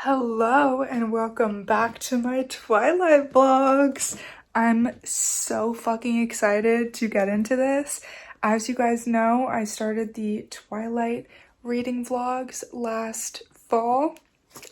Hello and welcome back to my Twilight vlogs. I'm so fucking excited to get into this. As you guys know, I started the Twilight reading vlogs last fall.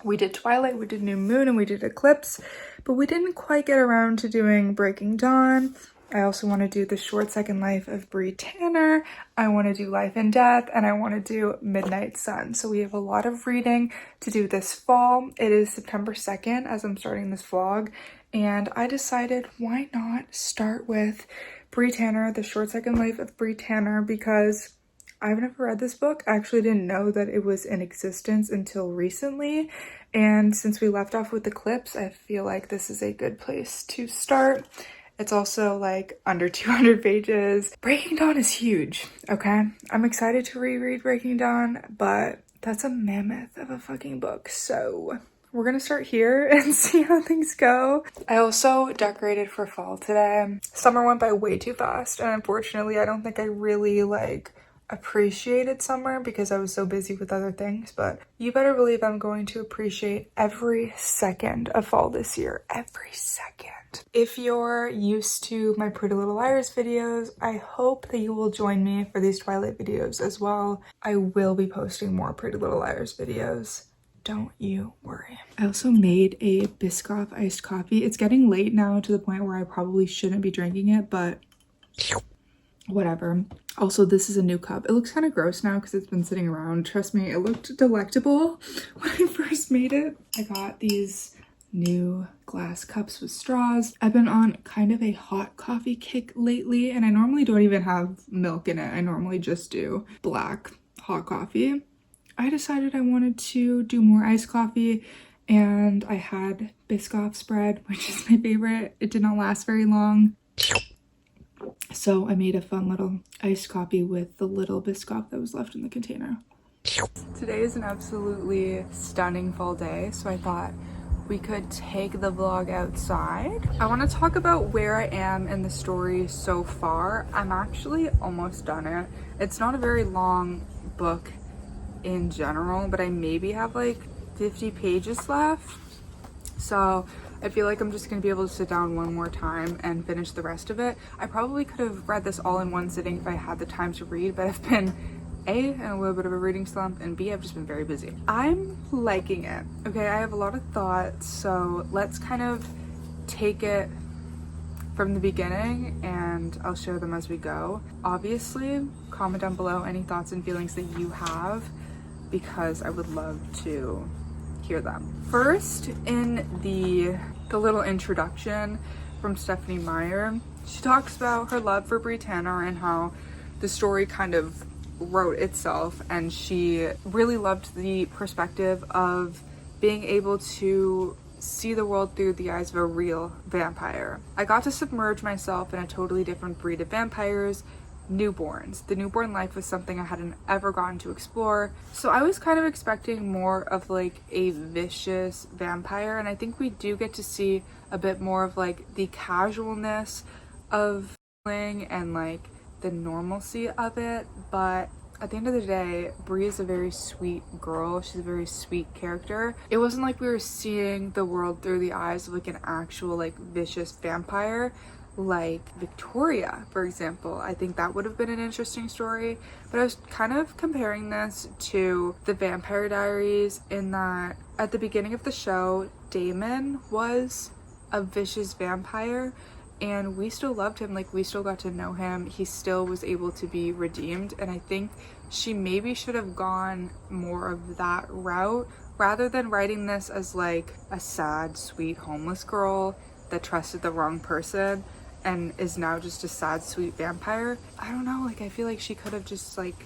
We did Twilight, we did New Moon, and we did Eclipse, but we didn't quite get around to doing Breaking Dawn. I also want to do The Short Second Life of Bree Tanner. I want to do Life and Death, and I want to do Midnight Sun. So we have a lot of reading to do this fall. It is September 2nd as I'm starting this vlog, and I decided why not start with Bree Tanner, The Short Second Life of Bree Tanner, because I've never read this book. I actually didn't know that it was in existence until recently. And since we left off with Eclipse, I feel like this is a good place to start. It's also like under 200 pages. Breaking Dawn is huge, okay? I'm excited to reread Breaking Dawn, but that's a mammoth of a fucking book. So we're gonna start here and see how things go. I also decorated for fall today. Summer went by way too fast, and unfortunately I don't think I really appreciated summer because I was so busy with other things, but you better believe I'm going to appreciate every second of fall this year. Every second. If you're used to my Pretty Little Liars videos, I hope that you will join me for these Twilight videos as well. I will be posting more Pretty Little Liars videos. Don't you worry. I also made a Biscoff iced coffee. It's getting late now to the point where I probably shouldn't be drinking it, but whatever. Also, this is a new cup. It looks kind of gross now because it's been sitting around. Trust me, it looked delectable when I first made it. I got these new glass cups with straws. I've been on kind of a hot coffee kick lately, and I normally don't even have milk in it. I normally just do black hot coffee. I decided I wanted to do more iced coffee, and I had Biscoff spread, which is my favorite. It did not last very long, so I made a fun little iced coffee with the little Biscoff that was left in the container. Today is an absolutely stunning fall day, so I thought we could take the vlog outside. I want to talk about where I am in the story so far. I'm actually almost done it. It's not a very long book in general, but I maybe have like 50 pages left. So I feel like I'm just gonna be able to sit down one more time and finish the rest of it. I probably could have read this all in one sitting if I had the time to read, but I've been A, in a little bit of a reading slump, and B, I've just been very busy. I'm liking it, okay? I have a lot of thoughts, so let's kind of take it from the beginning and I'll share them as we go. Obviously, comment down below any thoughts and feelings that you have because I would love to hear them. First, in the little introduction from Stephanie Meyer, she talks about her love for Bree Tanner and how the story kind of wrote itself, and she really loved the perspective of being able to see the world through the eyes of a real vampire. I got to submerge myself in a totally different breed of vampires, newborns. The newborn life was something I hadn't ever gotten to explore, so I was kind of expecting more of like a vicious vampire, and I think we do get to see a bit more of like the casualness of killing and like the normalcy of it. But at the end of the day, Bree is a very sweet girl. She's a very sweet character. It wasn't like we were seeing the world through the eyes of like an actual like vicious vampire like Victoria, for example. I think that would have been an interesting story, but I was kind of comparing this to the Vampire Diaries in that at the beginning of the show, Damon was a vicious vampire and we still loved him, like we still got to know him. He still was able to be redeemed, and I think she maybe should have gone more of that route rather than writing this as like a sad, sweet homeless girl that trusted the wrong person and is now just a sad, sweet vampire. I don't know, like I feel like she could have just like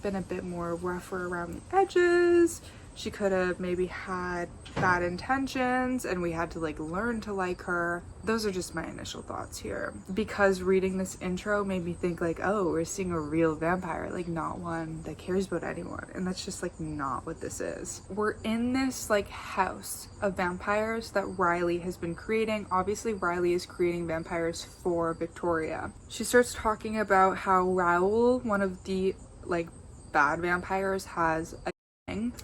been a bit more rougher around the edges. She could have maybe had bad intentions and we had to like learn to like her. Those are just my initial thoughts here, because reading this intro made me think like, oh, we're seeing a real vampire, like not one that cares about anyone, and that's just like not what this is. We're in this like house of vampires that Riley has been creating. Obviously Riley is creating vampires for Victoria. She starts talking about how Raoul, one of the like bad vampires, has a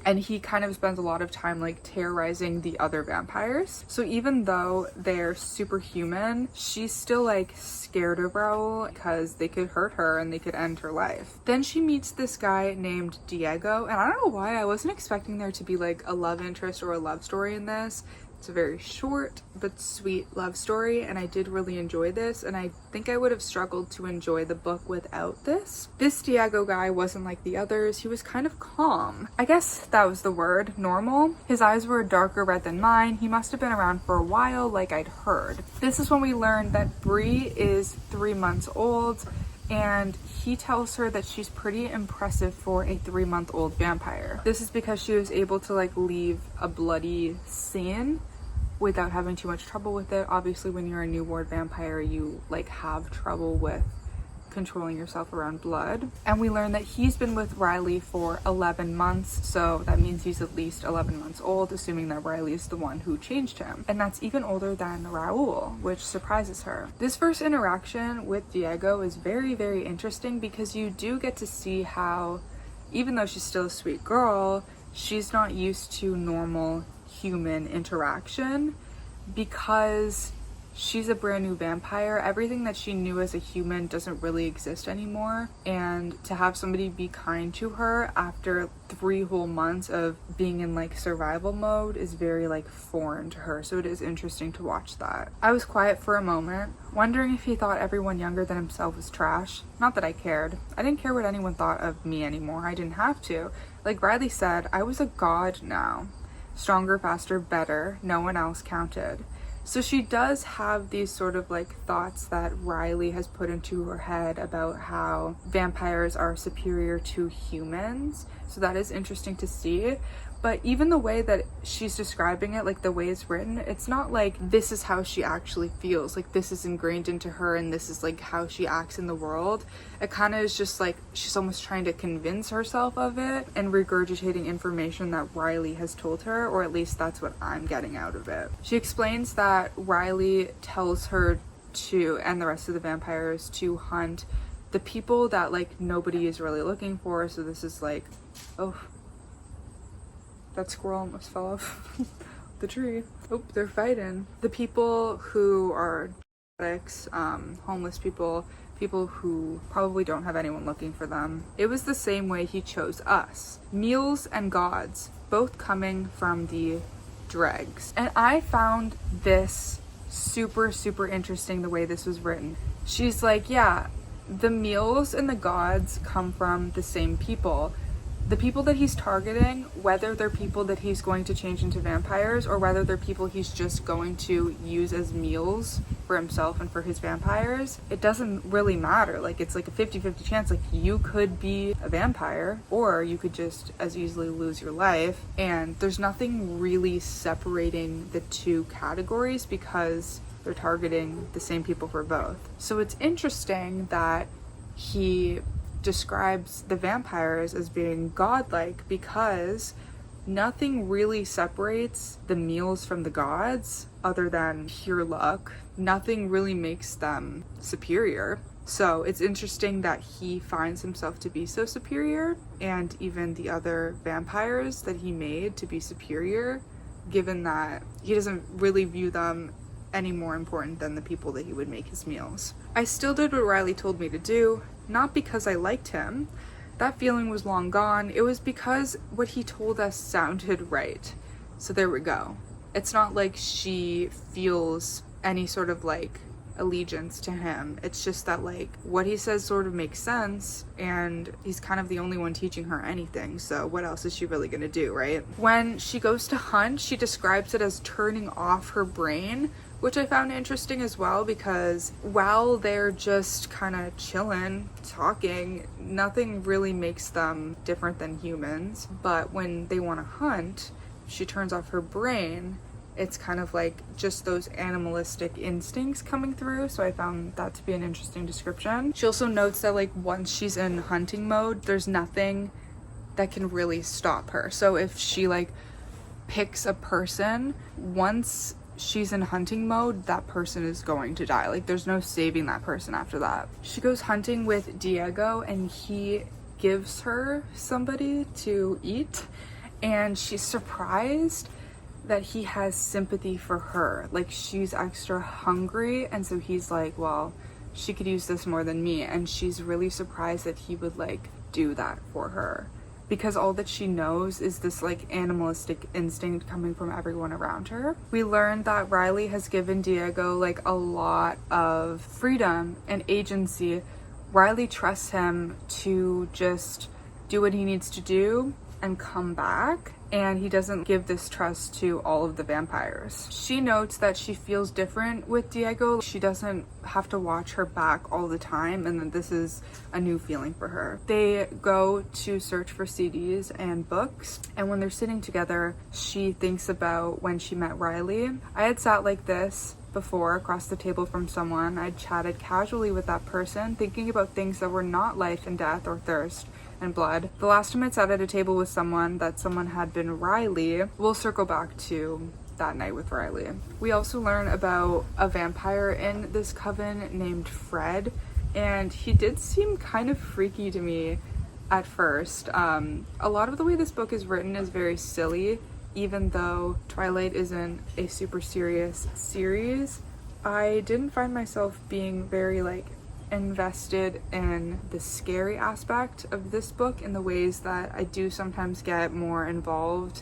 and he kind of spends a lot of time like terrorizing the other vampires. So even though they're superhuman, she's still like scared of Raoul because they could hurt her and they could end her life. Then she meets this guy named Diego, and I don't know why I wasn't expecting there to be like a love interest or a love story in this. It's a very short but sweet love story, and I did really enjoy this, and I think I would have struggled to enjoy the book without this. This Diego guy wasn't like the others. He was kind of calm. I guess that was the word, normal. His eyes were a darker red than mine. He must have been around for a while, like I'd heard. This is when we learned that Bree is 3 months old, and he tells her that she's pretty impressive for a 3-month-old vampire. This is because she was able to like leave a bloody scene without having too much trouble with it. Obviously, when you're a newborn vampire, you like have trouble with controlling yourself around blood. And we learn that he's been with Riley for 11 months, so that means he's at least 11 months old, assuming that Riley is the one who changed him. And that's even older than Raoul, which surprises her. This first interaction with Diego is very, very interesting because you do get to see how, even though she's still a sweet girl, she's not used to normal human interaction because she's a brand new vampire. Everything that she knew as a human doesn't really exist anymore, and to have somebody be kind to her after 3 whole months of being in like survival mode is very like foreign to her. So it is interesting to watch that. I was quiet for a moment, wondering if he thought everyone younger than himself was trash. Not that I cared. I didn't care what anyone thought of me anymore. I didn't have to. Like Riley said, I was a god now. Stronger, faster, better. No one else counted. So she does have these sort of like thoughts that Riley has put into her head about how vampires are superior to humans. So that is interesting to see. But even the way that she's describing it, like the way it's written, it's not like this is how she actually feels. Like this is ingrained into her and this is like how she acts in the world. It kind of is just like she's almost trying to convince herself of it and regurgitating information that Riley has told her, or at least that's what I'm getting out of it. She explains that Riley tells her to, and the rest of the vampires, to hunt the people that like nobody is really looking for. So this is like, oh, that squirrel almost fell off the tree. Oh, they're fighting. The people who are addicts, homeless people, people who probably don't have anyone looking for them. It was the same way he chose us. Meals and gods, both coming from the dregs. And I found this super, super interesting the way this was written. She's like, yeah, the meals and the gods come from the same people. The people that he's targeting, whether they're people that he's going to change into vampires or whether they're people he's just going to use as meals for himself and for his vampires, it doesn't really matter. Like it's like a 50-50 chance. Like you could be a vampire or you could just as easily lose your life, and there's nothing really separating the two categories because they're targeting the same people for both. So it's interesting that he describes the vampires as being godlike because nothing really separates the meals from the gods other than pure luck. Nothing really makes them superior. So it's interesting that he finds himself to be so superior, and even the other vampires that he made to be superior, given that he doesn't really view them any more important than the people that he would make his meals. I still did what Riley told me to do, not because I liked him. That feeling was long gone. It was because what he told us sounded right. So there we go. It's not like she feels any sort of like allegiance to him. It's just that like what he says sort of makes sense, and he's kind of the only one teaching her anything, so what else is she really gonna do, right? When she goes to hunt, she describes it as turning off her brain, which I found interesting as well, because while they're just kind of chilling, talking, nothing really makes them different than humans. But when they want to hunt, she turns off her brain. It's kind of like just those animalistic instincts coming through. So I found that to be an interesting description. She also notes that like once she's in hunting mode, there's nothing that can really stop her. So if she like picks a person, once she's in hunting mode, that person is going to die. Like there's no saving that person after that. She goes hunting with Diego and he gives her somebody to eat, and she's surprised that he has sympathy for her. Like, she's extra hungry, and so he's like, well, she could use this more than me, and she's really surprised that he would like do that for her, because all that she knows is this like animalistic instinct coming from everyone around her. We learned that Riley has given Diego like a lot of freedom and agency. Riley trusts him to just do what he needs to do and come back, and he doesn't give this trust to all of the vampires. She notes that she feels different with Diego. She doesn't have to watch her back all the time, and that this is a new feeling for her. They go to search for CDs and books, and when they're sitting together, she thinks about when she met Riley. I had sat like this before across the table from someone. I'd chatted casually with that person, thinking about things that were not life and death or thirst and blood. The last time I sat at a table with someone, that someone had been Riley. We'll circle back to that night with Riley. We also learn about a vampire in this coven named Fred, and he did seem kind of freaky to me at first. A lot of the way this book is written is very silly. Even though Twilight isn't a super serious series, I didn't find myself being very like invested in the scary aspect of this book in the ways that I do sometimes get more involved,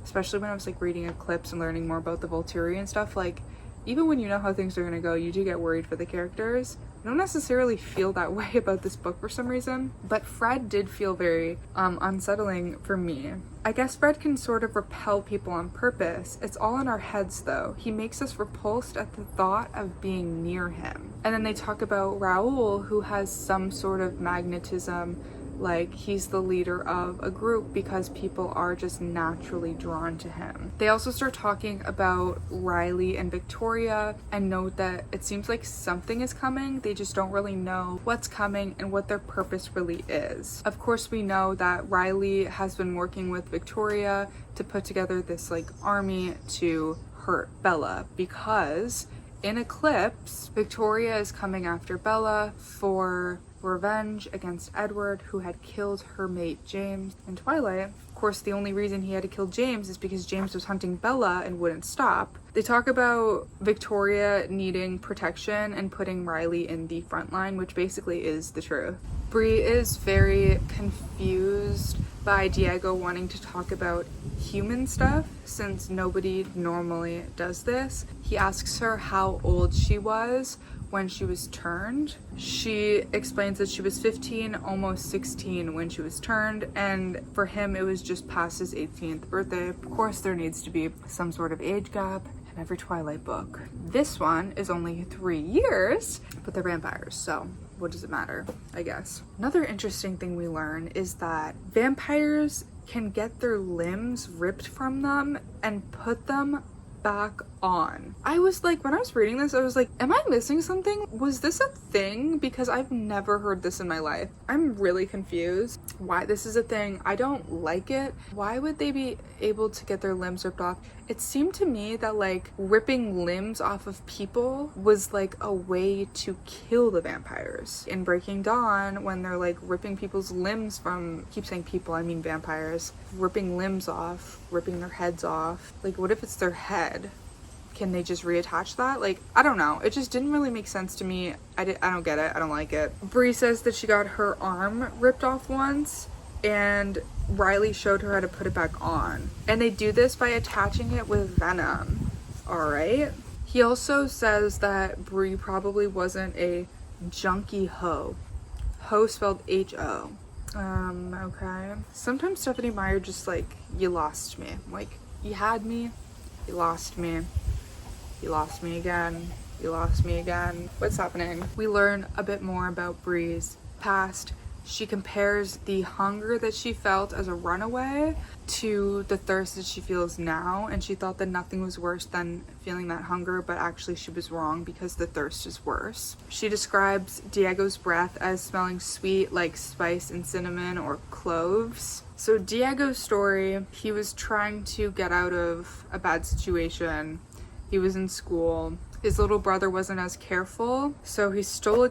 especially when I was like reading Eclipse and learning more about the Volturi and stuff. Like, even when you know how things are gonna go, you do get worried for the characters. I don't necessarily feel that way about this book for some reason, but Fred did feel very unsettling for me. I guess Fred can sort of repel people on purpose. It's all in our heads though. He makes us repulsed at the thought of being near him. And then they talk about Raoul, who has some sort of magnetism, like he's the leader of a group because people are just naturally drawn to him. They also start talking about Riley and Victoria and note that it seems like something is coming. They just don't really know what's coming and what their purpose really is. Of course, we know that Riley has been working with Victoria to put together this like army to hurt Bella, because in Eclipse, Victoria is coming after Bella for revenge against Edward, who had killed her mate James. In Twilight, of course, the only reason he had to kill James is because James was hunting Bella and wouldn't stop. They talk about Victoria needing protection and putting Riley in the front line, which basically is the truth. Bree is very confused by Diego wanting to talk about human stuff, since nobody normally does this. He asks her how old she was when she was turned. She explains that she was 15, almost 16 when she was turned, and for him it was just past his 18th birthday. Of course, there needs to be some sort of age gap in every Twilight book. This one is only 3 years, but they're vampires, so what does it matter, I guess. Another interesting thing we learn is that vampires can get their limbs ripped from them and put them back on. I was like, when I was reading this, I was like, am I missing something? Was this a thing? Because I've never heard this in my life. I'm really confused why this is a thing. I don't like it. Why would they be able to get their limbs ripped off? It seemed to me that like ripping limbs off of people was like a way to kill the vampires. In Breaking Dawn, when they're like ripping people's limbs from, I keep saying people, I mean vampires, ripping limbs off, ripping their heads off. Like, what if it's their head? Can they just reattach that? Like, I don't know. It just didn't really make sense to me. I don't get it. I don't like it. Bree says that she got her arm ripped off once, and Riley showed her how to put it back on. And they do this by attaching it with venom. Alright? He also says that Bree probably wasn't a junkie hoe. Hoe spelled H-O. Okay. Sometimes Stephenie Meyer just like, you lost me. Like, you had me, you lost me. You lost me again. You lost me again. What's happening? We learn a bit more about Bree's past. She compares the hunger that she felt as a runaway to the thirst that she feels now, and she thought that nothing was worse than feeling that hunger, but actually she was wrong because the thirst is worse. She describes Diego's breath as smelling sweet like spice and cinnamon or cloves. So Diego's story, he was trying to get out of a bad situation. He was in school. His little brother wasn't as careful, so he stole a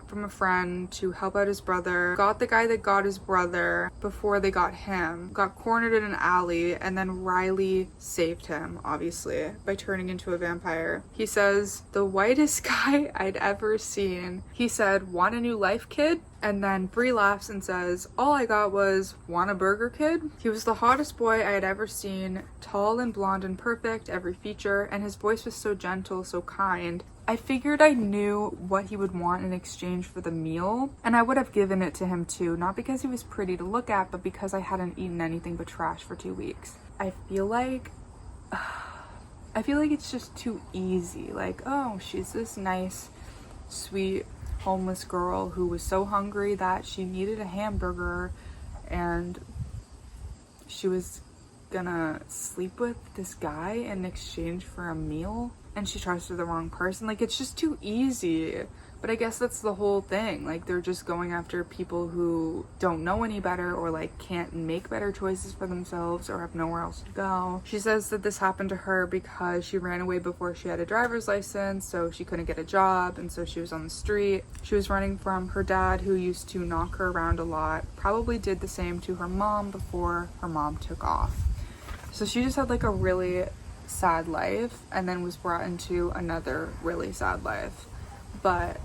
from a friend to help out his brother, got the guy that got his brother before they got him, got cornered in an alley, and then Riley saved him, obviously, by turning into a vampire. He says, the whitest guy I'd ever seen. He said, want a new life, kid? And then Bree laughs and says, all I got was, want a burger, kid? He was the hottest boy I had ever seen, tall and blonde and perfect, every feature, and his voice was so gentle, so kind. I figured I knew what he would want in exchange for the meal, and I would have given it to him too, not because he was pretty to look at, but because I hadn't eaten anything but trash for 2 weeks. I feel like it's just too easy. Like, oh, she's this nice, sweet, homeless girl who was so hungry that she needed a hamburger, and she was gonna sleep with this guy in exchange for a meal, and she trusted the wrong person. Like, it's just too easy. But I guess that's the whole thing. Like, they're just going after people who don't know any better, or like can't make better choices for themselves, or have nowhere else to go. She says that this happened to her because she ran away before she had a driver's license, so she couldn't get a job, and so she was on the street. She was running from her dad, who used to knock her around a lot. Probably did the same to her mom before her mom took off. So she just had like a really sad life, and then was brought into another really sad life. But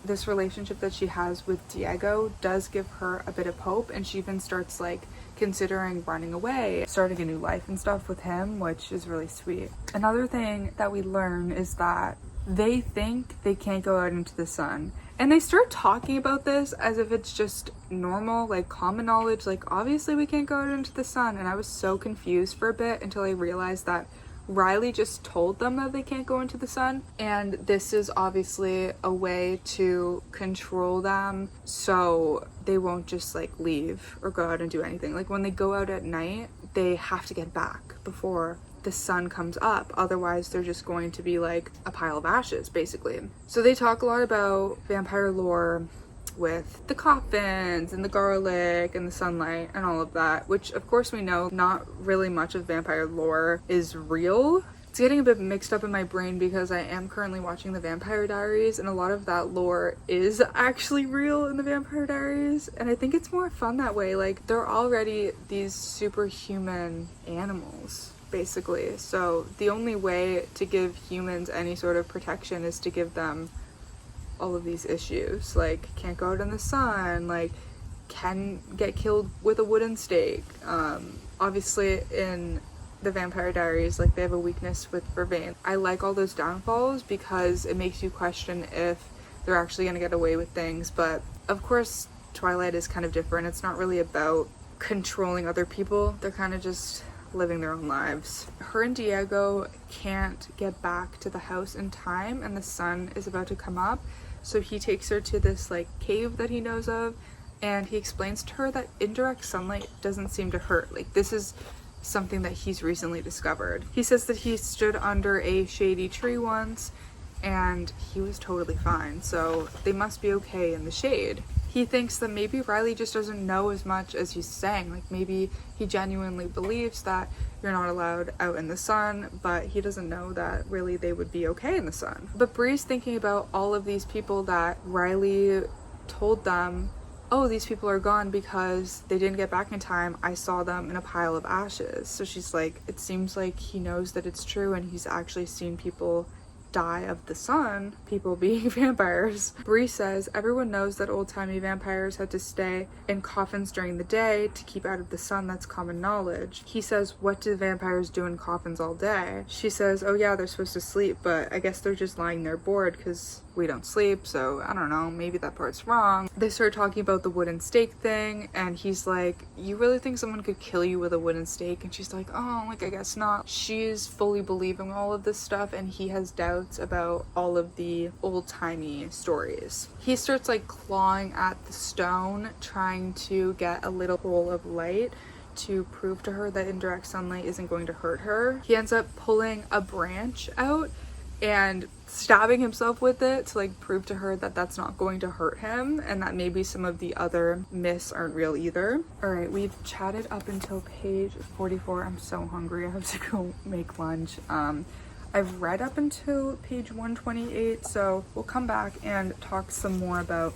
this relationship that she has with Diego does give her a bit of hope, and she even starts like considering running away, starting a new life and stuff with him, which is really sweet. Another thing that we learn is that they think they can't go out into the sun, and they start talking about this as if it's just normal, like common knowledge, like obviously we can't go out into the sun. And I was so confused for a bit until I realized that Riley just told them that they can't go into the sun, and this is obviously a way to control them so they won't just like leave or go out and do anything. Like when they go out at night, they have to get back before the sun comes up, otherwise they're just going to be like a pile of ashes, basically. So they talk a lot about vampire lore with the coffins and the garlic and the sunlight and all of that, which of course we know not really much of vampire lore is real. It's getting a bit mixed up in my brain because I am currently watching the Vampire Diaries, and a lot of that lore is actually real in the Vampire Diaries, and I think it's more fun that way. Like, they're already these superhuman animals, basically, so the only way to give humans any sort of protection is to give them all of these issues, like can't go out in the sun, like can get killed with a wooden stake. Obviously in the Vampire Diaries, like they have a weakness for vervain. I like all those downfalls because it makes you question if they're actually gonna get away with things. But of course Twilight is kind of different. It's not really about controlling other people, they're kind of just living their own lives. Her and Diego can't get back to the house in time, and the sun is about to come up, so he takes her to this like cave that he knows of, and he explains to her that indirect sunlight doesn't seem to hurt. Like, this is something that he's recently discovered. He says that he stood under a shady tree once and he was totally fine, so they must be okay in the shade. He thinks that maybe Riley just doesn't know as much as he's saying. Like, maybe he genuinely believes that you're not allowed out in the sun, but he doesn't know that really they would be okay in the sun. But Bree's thinking about all of these people that Riley told them, oh, these people are gone because they didn't get back in time. I saw them in a pile of ashes. So she's like, it seems like he knows that it's true, and he's actually seen people die of the sun, people being vampires. Bree says everyone knows that old-timey vampires had to stay in coffins during the day to keep out of the sun. That's common knowledge. He says, what do vampires do in coffins all day? She says, oh yeah, they're supposed to sleep, but I guess they're just lying there bored because we don't sleep, so I don't know, maybe that part's wrong. They start talking about the wooden stake thing, and he's like, you really think someone could kill you with a wooden stake? And she's like, oh, like, I guess not. She's fully believing all of this stuff, and he has doubts about all of the old-timey stories. He starts like clawing at the stone, trying to get a little hole of light to prove to her that indirect sunlight isn't going to hurt her. He ends up pulling a branch out and stabbing himself with it to like prove to her that that's not going to hurt him, and that maybe some of the other myths aren't real either. All right, we've chatted up until page 44. I'm so hungry. I have to go make lunch. I I've read up until page 128, so we'll come back and talk some more about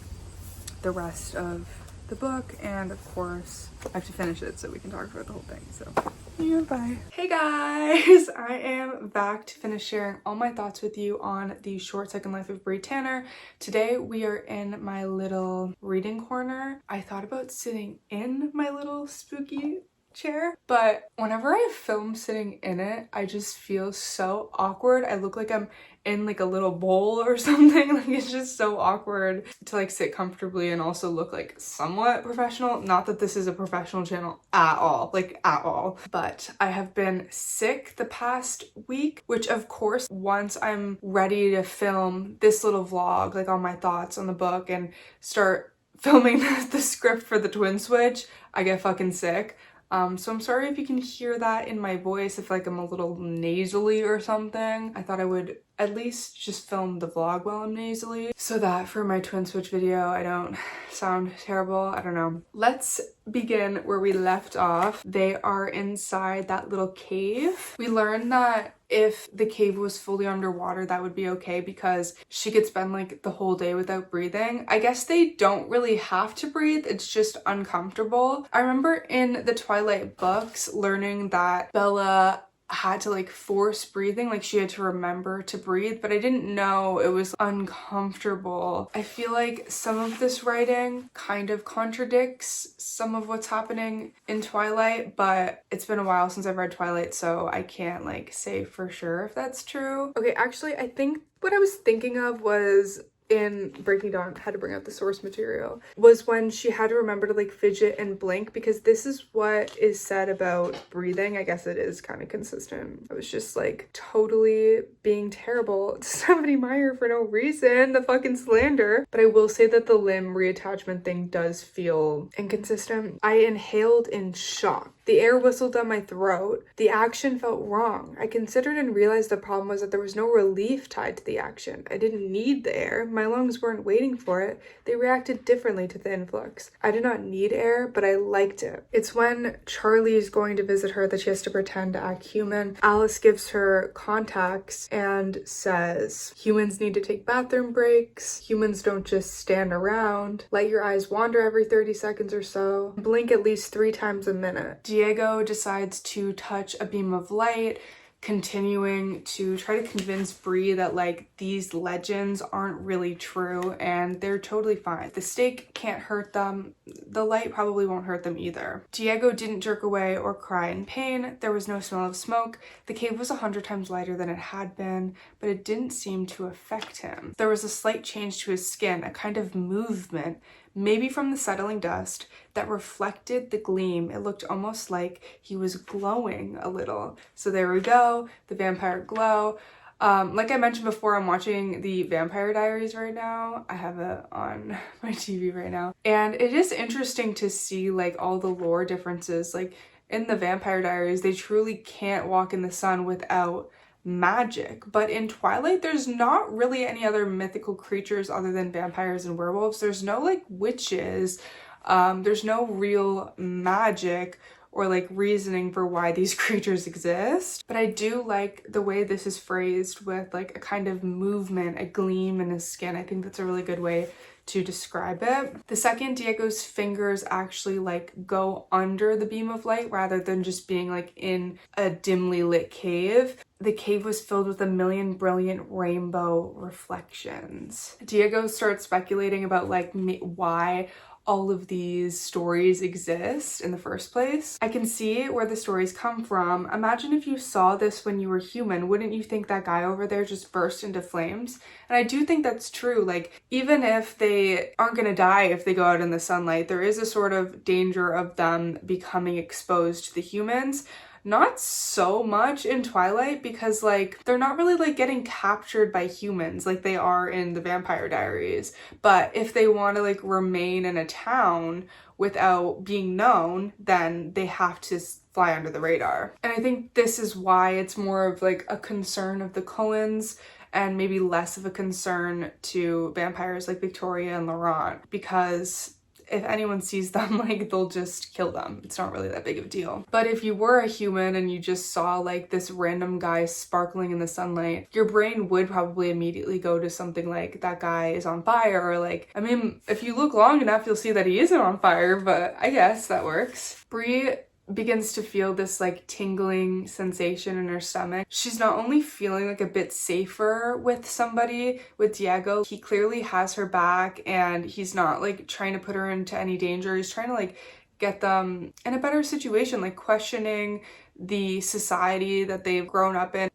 the rest of the book, and of course I have to finish it so we can talk about the whole thing. So yeah, bye. Hey guys, I am back to finish sharing all my thoughts with you on the short second life of Bree Tanner. Today we are in my little reading corner. I thought about sitting in my little spooky chair, but whenever I film sitting in it, I just feel so awkward. I look like I'm in like a little bowl or something. Like, it's just so awkward to like sit comfortably and also look like somewhat professional. Not that this is a professional channel at all, like at all, but I have been sick the past week, which of course once I'm ready to film this little vlog, like all my thoughts on the book and start filming the script for the twin switch, I get fucking sick. So I'm sorry if you can hear that in my voice, if like I'm a little nasally or something. I thought I would at least just film the vlog while I'm nasally so that for my twin switch video I don't sound terrible. I don't know. Let's begin where we left off. They are inside that little cave. We learned that if the cave was fully underwater, that would be okay because she could spend like the whole day without breathing. I guess they don't really have to breathe, it's just uncomfortable. I remember in the Twilight books learning that Bella had to like force breathing, like she had to remember to breathe, but I didn't know it was uncomfortable. I feel like some of this writing kind of contradicts some of what's happening in Twilight, but it's been a while since I've read Twilight, so I can't like say for sure if that's true. Okay, actually I think what I was thinking of was in breaking down how to bring out the source material was when she had to remember to like fidget and blink, because this is what is said about breathing. I guess it is kind of consistent. I was just like totally being terrible to Stephanie Meyer for no reason, the fucking slander. But I will say that the limb reattachment thing does feel inconsistent. I inhaled in shock. The air whistled down my throat. The action felt wrong. I considered and realized the problem was that there was no relief tied to the action. I didn't need the air. My lungs weren't waiting for it. They reacted differently to the influx. I did not need air, but I liked it. It's when Charlie is going to visit her that she has to pretend to act human. Alice gives her contacts and says, humans need to take bathroom breaks. Humans don't just stand around. Let your eyes wander every 30 seconds or so. Blink at least 3 times a minute. Diego decides to touch a beam of light, continuing to try to convince Bree that like these legends aren't really true and they're totally fine. The stake can't hurt them. The light probably won't hurt them either. Diego didn't jerk away or cry in pain. There was no smell of smoke. The cave was 100 times lighter than it had been, but it didn't seem to affect him. There was a slight change to his skin, a kind of movement, maybe from the settling dust, that reflected the gleam. It looked almost like he was glowing a little. So there we go, the vampire glow. Like I mentioned before, I'm watching the Vampire Diaries right now. I have it on my TV right now. And it is interesting to see like all the lore differences. Like in the Vampire Diaries, they truly can't walk in the sun without magic, but in Twilight there's not really any other mythical creatures other than vampires and werewolves. There's no like witches, there's no real magic or like reasoning for why these creatures exist. But I do like the way this is phrased with like a kind of movement, a gleam in his skin. I think that's a really good way to describe it. The second Diego's fingers actually like go under the beam of light rather than just being like in a dimly lit cave, the cave was filled with a million brilliant rainbow reflections. Diego starts speculating about like why all of these stories exist in the first place. I can see where the stories come from. Imagine if you saw this when you were human, wouldn't you think that guy over there just burst into flames? And I do think that's true. Like, even if they aren't gonna die if they go out in the sunlight, there is a sort of danger of them becoming exposed to the humans. Not so much in Twilight because like they're not really like getting captured by humans like they are in the Vampire Diaries. But if they want to like remain in a town without being known, then they have to fly under the radar. And I think this is why it's more of like a concern of the Cullens and maybe less of a concern to vampires like Victoria and Laurent, because if anyone sees them, like they'll just kill them. It's not really that big of a deal. But if you were a human and you just saw like this random guy sparkling in the sunlight, your brain would probably immediately go to something like that guy is on fire, or like, I mean, if you look long enough, you'll see that he isn't on fire, but I guess that works. Bree begins to feel this like tingling sensation in her stomach. She's not only feeling like a bit safer with somebody, with Diego, he clearly has her back and he's not like trying to put her into any danger. He's trying to like get them in a better situation, like questioning the society that they've grown up in,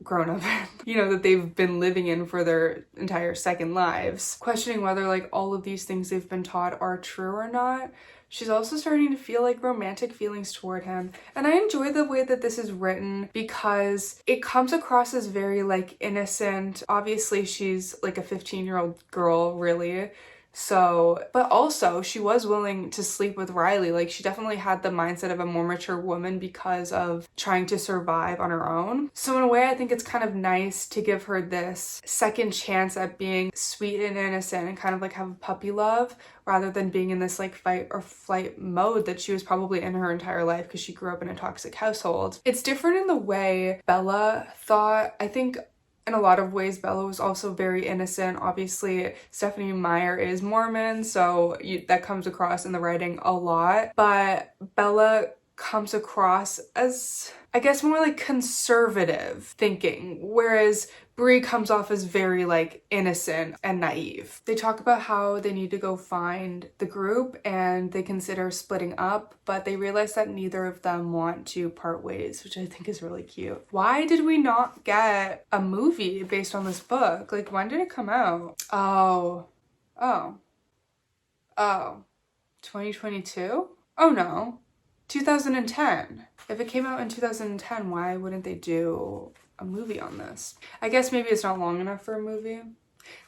you know, that they've been living in for their entire second lives, questioning whether like all of these things they've been taught are true or not. She's also starting to feel like romantic feelings toward him. And I enjoy the way that this is written because it comes across as very like innocent. Obviously she's like a 15-year-old girl, really. So, but also she was willing to sleep with Riley. Like she definitely had the mindset of a more mature woman because of trying to survive on her own. So in a way, I think it's kind of nice to give her this second chance at being sweet and innocent and kind of like have a puppy love, rather than being in this like fight or flight mode that she was probably in her entire life because she grew up in a toxic household. It's different in the way Bella thought. I think in a lot of ways, Bella was also very innocent. Obviously, Stephenie Meyer is Mormon, so that comes across in the writing a lot. But Bella comes across as, I guess, more like conservative thinking, whereas Bree comes off as very like innocent and naive. They talk about how they need to go find the group and they consider splitting up, but they realize that neither of them want to part ways, which I think is really cute. Why did we not get a movie based on this book? Like, when did it come out? Oh, 2022? Oh no, 2010. If it came out in 2010, why wouldn't they do a movie on this? I guess maybe it's not long enough for a movie.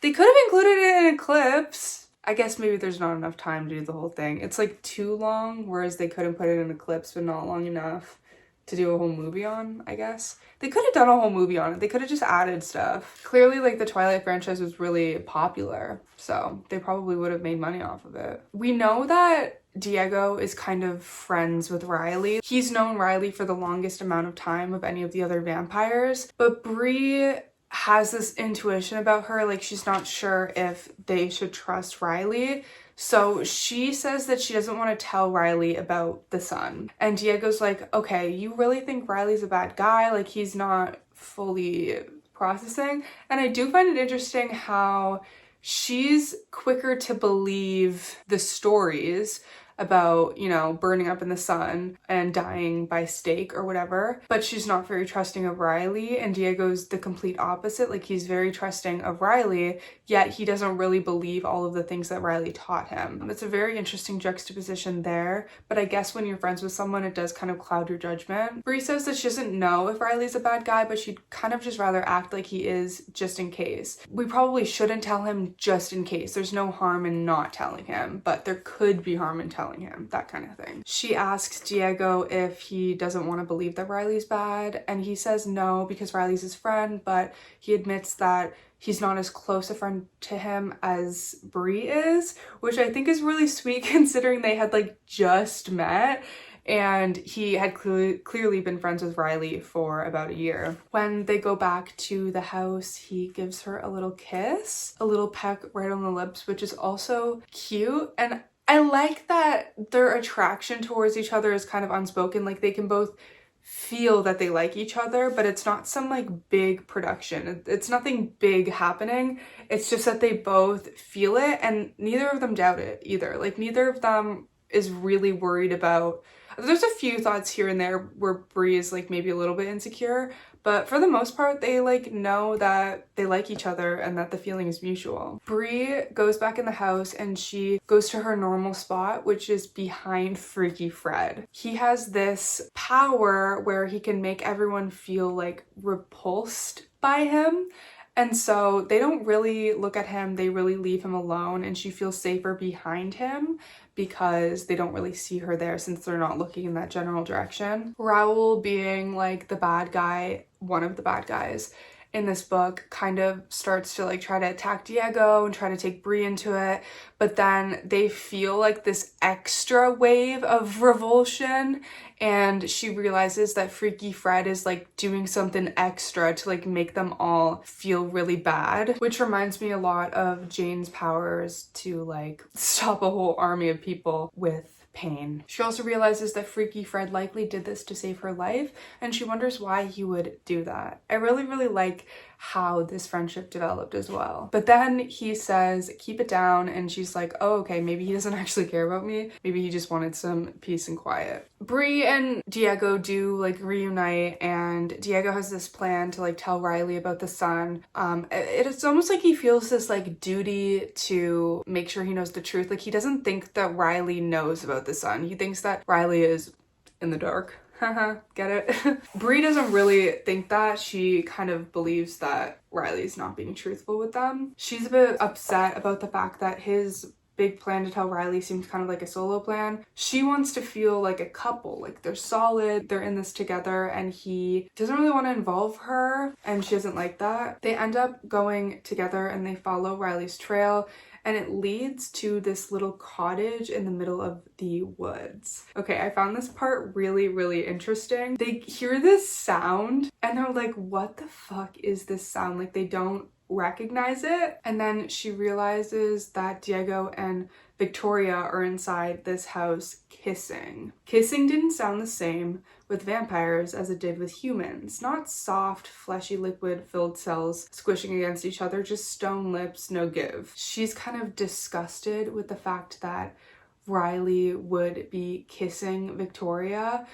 They could have included it in Eclipse. I guess maybe there's not enough time to do the whole thing. It's like too long, whereas they couldn't put it in Eclipse, but not long enough to do a whole movie on, I guess. They could have done a whole movie on it. They could have just added stuff. Clearly, like, the Twilight franchise was really popular, so they probably would have made money off of it. We know that Diego is kind of friends with Riley. He's known Riley for the longest amount of time of any of the other vampires, but Bree has this intuition about her, like she's not sure if they should trust Riley. So she says that she doesn't want to tell Riley about the son. And Diego's like, okay, you really think Riley's a bad guy? Like, he's not fully processing. And I do find it interesting how she's quicker to believe the stories about, you know, burning up in the sun and dying by stake or whatever, but she's not very trusting of Riley. And Diego's the complete opposite. Like, he's very trusting of Riley, yet he doesn't really believe all of the things that Riley taught him. It's a very interesting juxtaposition there, but I guess when you're friends with someone, it does kind of cloud your judgment. Bree says that she doesn't know if Riley's a bad guy, but she'd kind of just rather act like he is just in case. We probably shouldn't tell him just in case. There's no harm in not telling him, but there could be harm in telling him, that kind of thing. She asks Diego if he doesn't want to believe that Riley's bad, and he says no because Riley's his friend, but he admits that he's not as close a friend to him as Bree is, which I think is really sweet considering they had like just met and he had clearly been friends with Riley for about a year. When they go back to the house, he gives her a little kiss, a little peck right on the lips, which is also cute. And I like that their attraction towards each other is kind of unspoken. Like, they can both feel that they like each other, but it's not some like big production. It's nothing big happening. It's just that they both feel it and neither of them doubt it either. Like, neither of them is really worried about... There's a few thoughts here and there where Bree is like maybe a little bit insecure, but for the most part, they like know that they like each other and that the feeling is mutual. Bree goes back in the house and she goes to her normal spot, which is behind Freaky Fred. He has this power where he can make everyone feel like repulsed by him. And so they don't really look at him, they really leave him alone, and she feels safer behind him because they don't really see her there since they're not looking in that general direction. Raoul being like the bad guy, one of the bad guys, in this book kind of starts to like try to attack Diego and try to take Bree into it, but then they feel like this extra wave of revulsion, and she realizes that Freaky Fred is like doing something extra to like make them all feel really bad, which reminds me a lot of Jane's powers to like stop a whole army of people with pain. She also realizes that Freaky Fred likely did this to save her life, and she wonders why he would do that. I really like how this friendship developed as well. But then he says, keep it down, and she's like, oh, okay, maybe he doesn't actually care about me. Maybe he just wanted some peace and quiet. Bree and Diego do like reunite, and Diego has this plan to like tell Riley about the sun. It's almost like he feels this like duty to make sure he knows the truth. Like he doesn't think that Riley knows about the sun. He thinks that Riley is in the dark. Haha, get it? Bree doesn't really think that. She kind of believes that Riley's not being truthful with them. She's a bit upset about the fact that his big plan to tell Riley seems kind of like a solo plan. She wants to feel like a couple, like they're solid, they're in this together, and he doesn't really want to involve her, and she doesn't like that. They end up going together and they follow Riley's trail, and it leads to this little cottage in the middle of the woods. Okay, I found this part really interesting. They hear this sound and they're like, what the fuck is this sound? Like they don't recognize it. And then she realizes that Diego and Victoria are inside this house kissing. Kissing didn't sound the same with vampires as it did with humans. Not soft, fleshy, liquid-filled cells squishing against each other, just stone lips, no give. She's kind of disgusted with the fact that Riley would be kissing Victoria.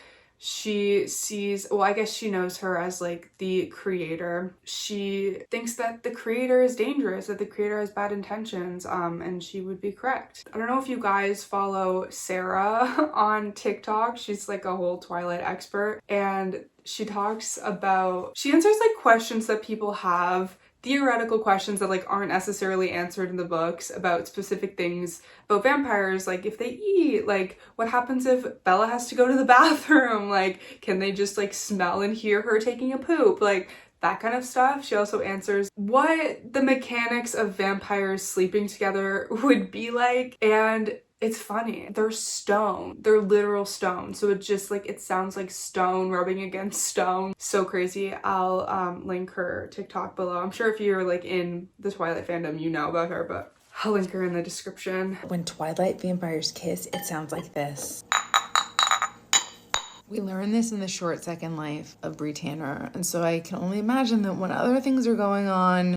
She sees, well, I guess she knows her as like the creator. She thinks that the creator is dangerous, that the creator has bad intentions, and she would be correct. I don't know if you guys follow Sarah on TikTok. She's like a whole Twilight expert, and she talks about, she answers like questions that people have, theoretical questions that like aren't necessarily answered in the books about specific things about vampires, like if they eat, like what happens if Bella has to go to the bathroom, like can they just like smell and hear her taking a poop, like that kind of stuff. She also answers what the mechanics of vampires sleeping together would be like, and it's funny. They're stone. They're literal stone. So it just like, it sounds like stone rubbing against stone. So crazy. I'll link her TikTok below. I'm sure if you're like in the Twilight fandom, you know about her, but I'll link her in the description. When Twilight vampires kiss, it sounds like this. We learn this in the short second life of Bree Tanner, and so I can only imagine that when other things are going on.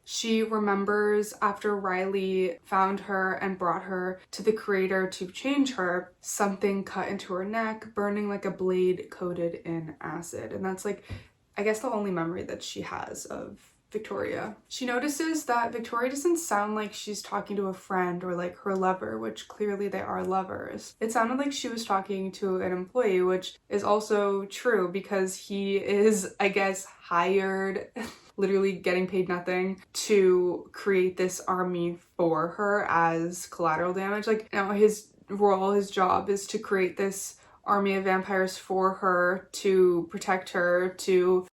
She remembers after Riley found her and brought her to the creator to change her, something cut into her neck, burning like a blade coated in acid. And that's like, I guess the only memory that she has of Victoria. She notices that Victoria doesn't sound like she's talking to a friend or like her lover, which clearly they are lovers. It sounded like she was talking to an employee, which is also true because he is, I guess, hired literally getting paid nothing to create this army for her as collateral damage. Like, you know, his role, his job is to create this army of vampires for her, to protect her, to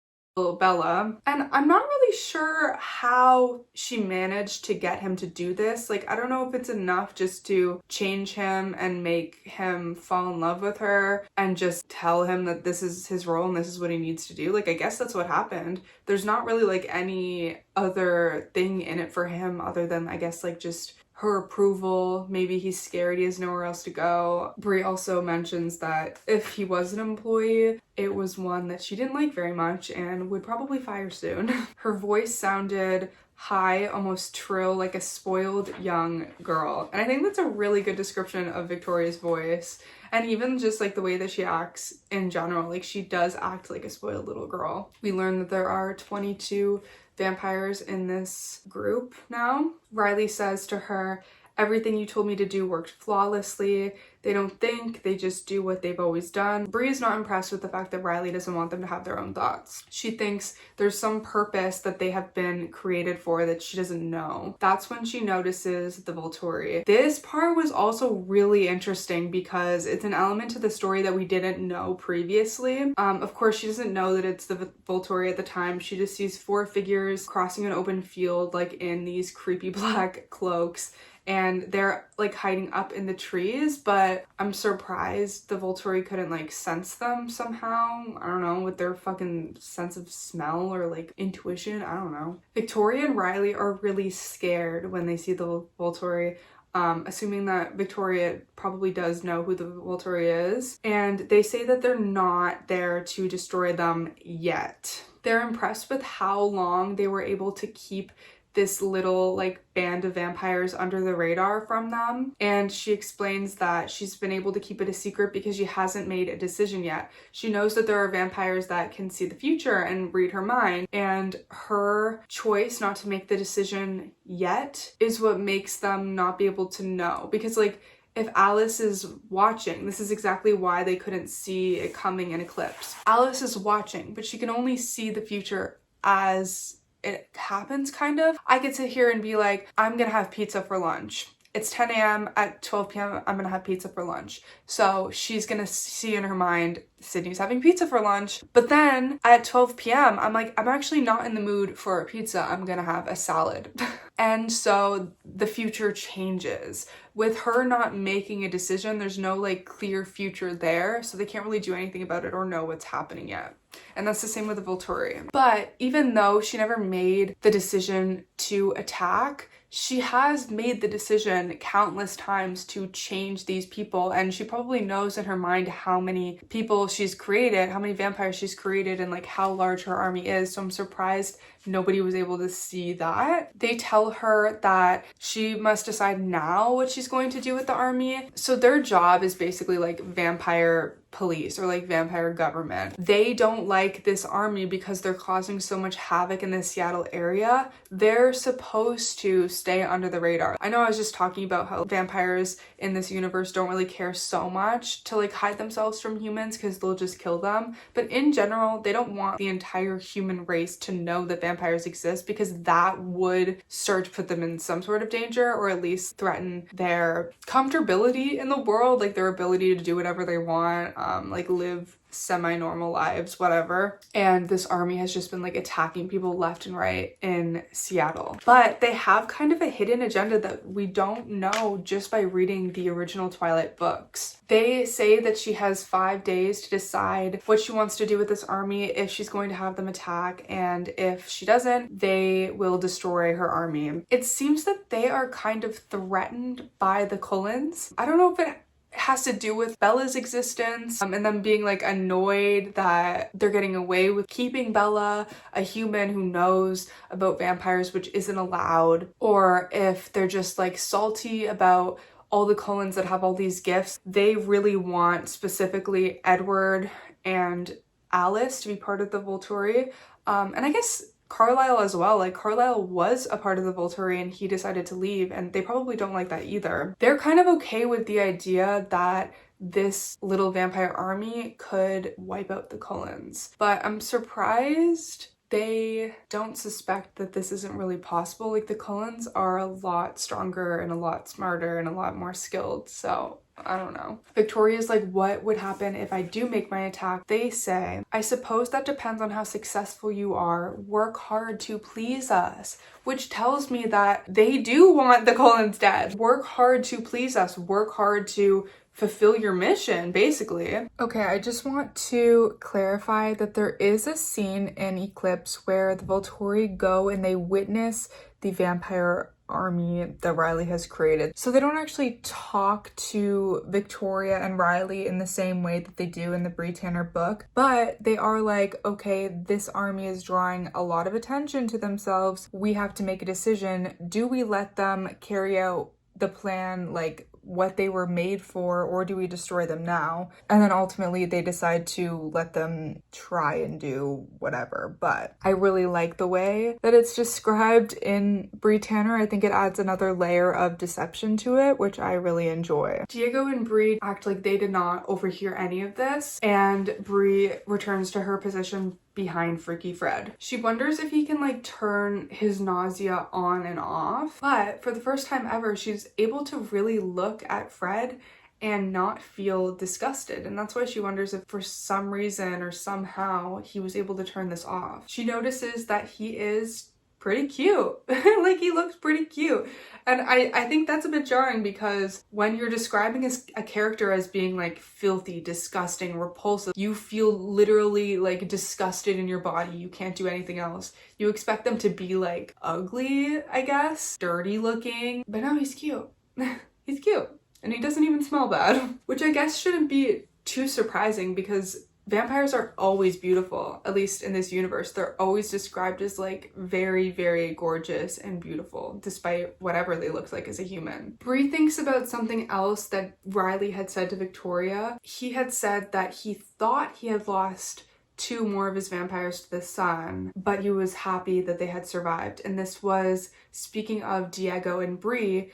Bella. And I'm not really sure how she managed to get him to do this. Like, I don't know if it's enough just to change him and make him fall in love with her and just tell him that this is his role and this is what he needs to do. Like, I guess that's what happened. There's not really like any other thing in it for him other than, I guess, like just her approval. Maybe he's scared, he has nowhere else to go. Bree also mentions that if he was an employee, it was one that she didn't like very much and would probably fire soon. Her voice sounded high, almost trill, like a spoiled young girl. And I think that's a really good description of Victoria's voice. And even just like the way that she acts in general, like she does act like a spoiled little girl. We learn that there are 22 vampires in this group now. Riley says to her, Everything you told me to do worked flawlessly. They don't think, they just do what they've always done. Bree is not impressed with the fact that Riley doesn't want them to have their own thoughts. She thinks there's some purpose that they have been created for that she doesn't know. That's when she notices the Volturi. This part was also really interesting because it's an element to the story that we didn't know previously. Of course, she doesn't know that it's the Volturi at the time. She just sees 4 figures crossing an open field, like in these creepy black cloaks, and they're like hiding up in the trees, but I'm surprised the Volturi couldn't like sense them somehow. I don't know, with their fucking sense of smell or like intuition, I don't know. Victoria and Riley are really scared when they see the Volturi. Assuming that Victoria probably does know who the Volturi is, and they say that they're not there to destroy them yet. They're impressed with how long they were able to keep this little like band of vampires under the radar from them, and she explains that she's been able to keep it a secret because she hasn't made a decision yet. She knows that there are vampires that can see the future and read her mind, and her choice not to make the decision yet is what makes them not be able to know. Because like, if Alice is watching, this is exactly why they couldn't see it coming in Eclipse. Alice is watching, but she can only see the future as it happens, kind of. I could sit here and be like, I'm gonna have pizza for lunch. It's 10 a.m. At 12 p.m. I'm gonna have pizza for lunch. So she's gonna see in her mind, Sydney's having pizza for lunch. But then at 12 p.m. I'm like, I'm actually not in the mood for a pizza. I'm gonna have a salad. And so the future changes. With her not making a decision, there's no like clear future there. So they can't really do anything about it or know what's happening yet. And that's the same with the Volturi. But even though she never made the decision to attack, she has made the decision countless times to change these people, and she probably knows in her mind how many people she's created, how many vampires she's created, and like how large her army is. So I'm surprised nobody was able to see that. They tell her that she must decide now what she's going to do with the army. So their job is basically like vampire police or like vampire government. They don't like this army because they're causing so much havoc in the Seattle area. They're supposed to stay under the radar. I know I was just talking about how vampires in this universe don't really care so much to like hide themselves from humans because they'll just kill them. But in general, they don't want the entire human race to know that vampires exist, because that would start to put them in some sort of danger, or at least threaten their comfortability in the world, like their ability to do whatever they want, like live semi-normal lives, whatever. And this army has just been like attacking people left and right in Seattle. But they have kind of a hidden agenda that we don't know just by reading the original Twilight books. They say that she has 5 days to decide what she wants to do with this army, if she's going to have them attack, and if she doesn't, they will destroy her army. It seems that they are kind of threatened by the Cullens. I don't know if it has to do with Bella's existence, and them being like annoyed that they're getting away with keeping Bella, a human who knows about vampires, which isn't allowed, or if they're just like salty about all the Cullens that have all these gifts. They really want specifically Edward and Alice to be part of the Volturi, and I guess Carlisle as well. Like, Carlisle was a part of the Volturi and he decided to leave, and they probably don't like that either. They're kind of okay with the idea that this little vampire army could wipe out the Cullens, but I'm surprised they don't suspect that this isn't really possible. Like, the Cullens are a lot stronger and a lot smarter and a lot more skilled, so I don't know. Victoria's like, what would happen if I do make my attack? They say, I suppose that depends on how successful you are. Work hard to please us. Which tells me that they do want the Cullens dead. Work hard to please us. Work hard to fulfill your mission, basically. Okay, I just want to clarify that there is a scene in Eclipse where the Volturi go and they witness the vampire army that Riley has created. So they don't actually talk to Victoria and Riley in the same way that they do in the Bree Tanner book, but they are like, okay, this army is drawing a lot of attention to themselves. We have to make a decision. Do we let them carry out the plan like what they were made for, or do we destroy them now? And then ultimately they decide to let them try and do whatever. But I really like the way that it's described in Bree Tanner. I think it adds another layer of deception to it, which I really enjoy. Diego and Bree act like they did not overhear any of this, and Bree returns to her position behind Freaky Fred. She wonders if he can like turn his nausea on and off, but for the first time ever, she's able to really look at Fred and not feel disgusted. And that's why she wonders if for some reason or somehow he was able to turn this off. She notices that he is pretty cute. Like, he looks pretty cute. And I think that's a bit jarring, because when you're describing a character as being like filthy, disgusting, repulsive, you feel literally like disgusted in your body. You can't do anything else. You expect them to be like ugly, I guess, dirty looking, but no, he's cute. He's cute. And he doesn't even smell bad, which I guess shouldn't be too surprising, because vampires are always beautiful, at least in this universe. They're always described as like very, very gorgeous and beautiful, despite whatever they look like as a human. Bree thinks about something else that Riley had said to Victoria. He had said that he thought he had lost 2 more of his vampires to the sun, but he was happy that they had survived. And this was speaking of Diego and Bree,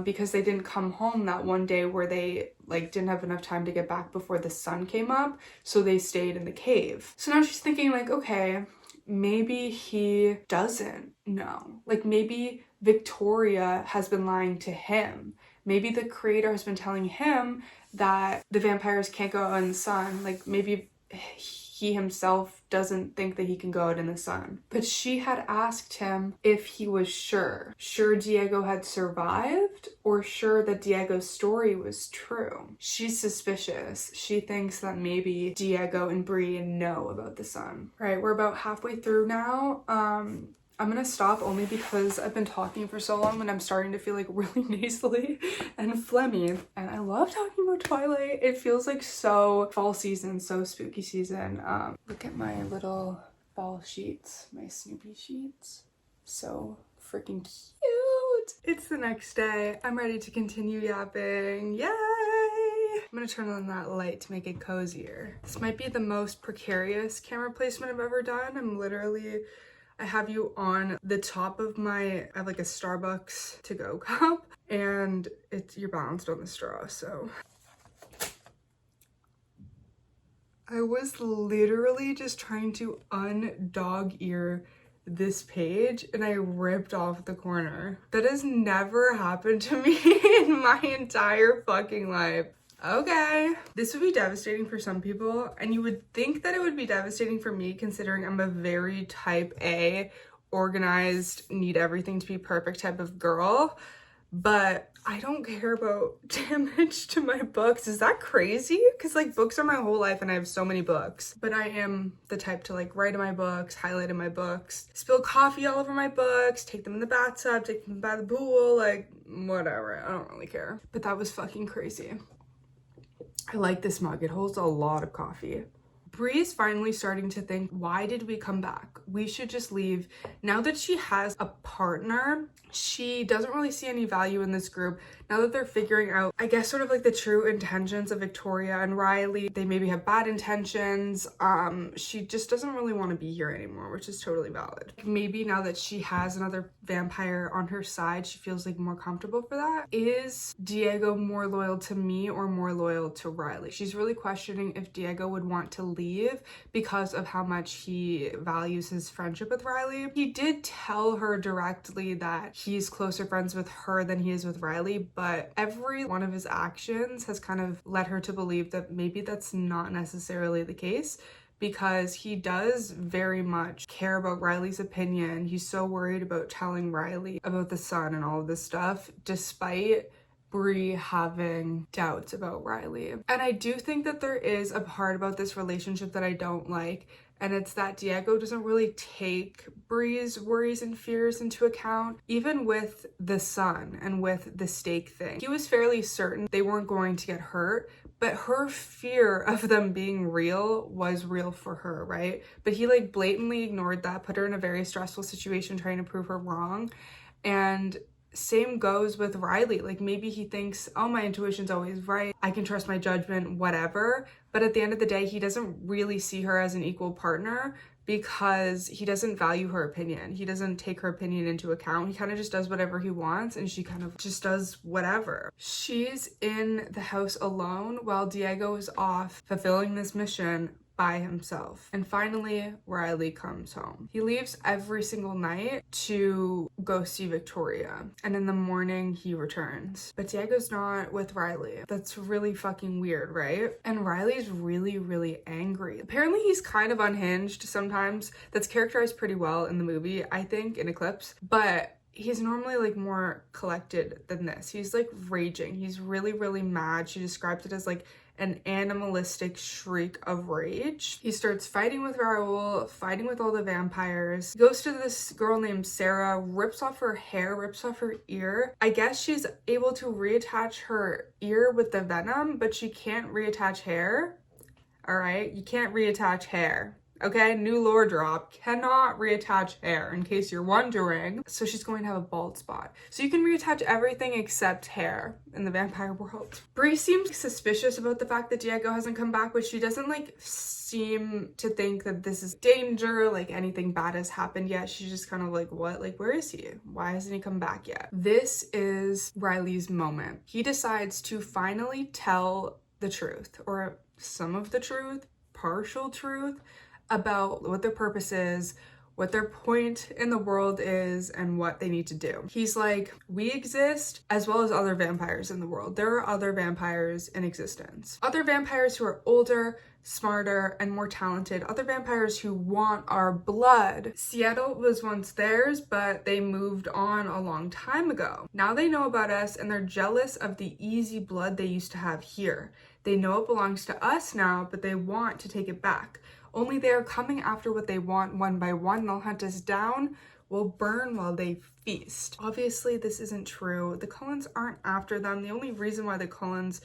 because they didn't come home that one day where they like didn't have enough time to get back before the sun came up, so they stayed in the cave. So now she's thinking like, okay, maybe he doesn't know. Like, maybe Victoria has been lying to him. Maybe the creator has been telling him that the vampires can't go out in the sun. Like, maybe he himself doesn't think that he can go out in the sun. But she had asked him if he was sure Diego had survived, or sure that Diego's story was true. She's suspicious. She thinks that maybe Diego and Bree know about the sun. All right, we're about halfway through now. I'm gonna stop only because I've been talking for so long and I'm starting to feel like really nasally and phlegmy. And I love talking about Twilight. It feels like so fall season, so spooky season. Look at my little fall sheets, my Snoopy sheets. So freaking cute. It's the next day. I'm ready to continue yapping. Yay! I'm gonna turn on that light to make it cozier. This might be the most precarious camera placement I've ever done. I have you on the top of I have like a Starbucks to-go cup, and you're balanced on the straw, so. I was literally just trying to undog ear this page and I ripped off the corner. That has never happened to me in my entire fucking life. Okay. This would be devastating for some people, and you would think that it would be devastating for me, considering I'm a very type A, organized, need everything to be perfect type of girl, but I don't care about damage to my books. Is that crazy? Because like, books are my whole life and I have so many books, but I am the type to like write in my books, highlight in my books, spill coffee all over my books, take them in the bathtub, take them by the pool, like whatever. I don't really care. But that was fucking crazy. I like this mug. It holds a lot of coffee. Bree's finally starting to think, why did we come back? We should just leave. Now that she has a partner, she doesn't really see any value in this group. Now that they're figuring out, I guess, sort of like the true intentions of Victoria and Riley, they maybe have bad intentions. She just doesn't really want to be here anymore, which is totally valid. Maybe now that she has another vampire on her side, she feels like more comfortable for that. Is Diego more loyal to me or more loyal to Riley? She's really questioning if Diego would want to leave because of how much he values his friendship with Riley. He did tell her directly that he's closer friends with her than he is with Riley, but every one of his actions has kind of led her to believe that maybe that's not necessarily the case, because he does very much care about Riley's opinion. He's so worried about telling Riley about the sun and all of this stuff, despite Bree having doubts about Riley. And I do think that there is a part about this relationship that I don't like, and it's that Diego doesn't really take Bree's worries and fears into account. Even with the sun and with the stake thing, he was fairly certain they weren't going to get hurt, but her fear of them being real was real for her, right? But he like blatantly ignored that, put her in a very stressful situation trying to prove her wrong. And same goes with Riley. Like maybe he thinks, oh, my intuition's always right, I can trust my judgment, whatever. But at the end of the day, he doesn't really see her as an equal partner because he doesn't value her opinion. He doesn't take her opinion into account. He kind of just does whatever he wants, and she kind of just does whatever. She's in the house alone while Diego is off fulfilling this mission by himself. And finally, Riley comes home. He leaves every single night to go see Victoria, and in the morning he returns. But Diego's not with Riley. That's really fucking weird, right? And Riley's really, really angry. Apparently he's kind of unhinged sometimes. That's characterized pretty well in the movie, I think, in Eclipse. But he's normally like more collected than this. He's like raging. He's really, really mad. She describes it as like an animalistic shriek of rage. He starts fighting with Raoul, fighting with all the vampires. He goes to this girl named Sarah, rips off her hair, rips off her ear. I guess she's able to reattach her ear with the venom, but she can't reattach hair. All right, you can't reattach hair. Okay, new lore drop, cannot reattach hair, in case you're wondering. So she's going to have a bald spot. So you can reattach everything except hair in the vampire world. Bree seems suspicious about the fact that Diego hasn't come back, but she doesn't like seem to think that this is danger, like anything bad has happened yet. She's just kind of like, what? Like, where is he? Why hasn't he come back yet? This is Riley's moment. He decides to finally tell the truth, or some of the truth, partial truth, about what their purpose is, what their point in the world is, and what they need to do. He's like, we exist as well as other vampires in the world. There are other vampires in existence. Other vampires who are older, smarter, and more talented. Other vampires who want our blood. Seattle was once theirs, but they moved on a long time ago. Now they know about us, and they're jealous of the easy blood they used to have here. They know it belongs to us now, but they want to take it back. Only they are coming after what they want one by one. They'll hunt us down. We'll burn while they feast. Obviously, this isn't true. The Cullens aren't after them. The only reason why the Cullens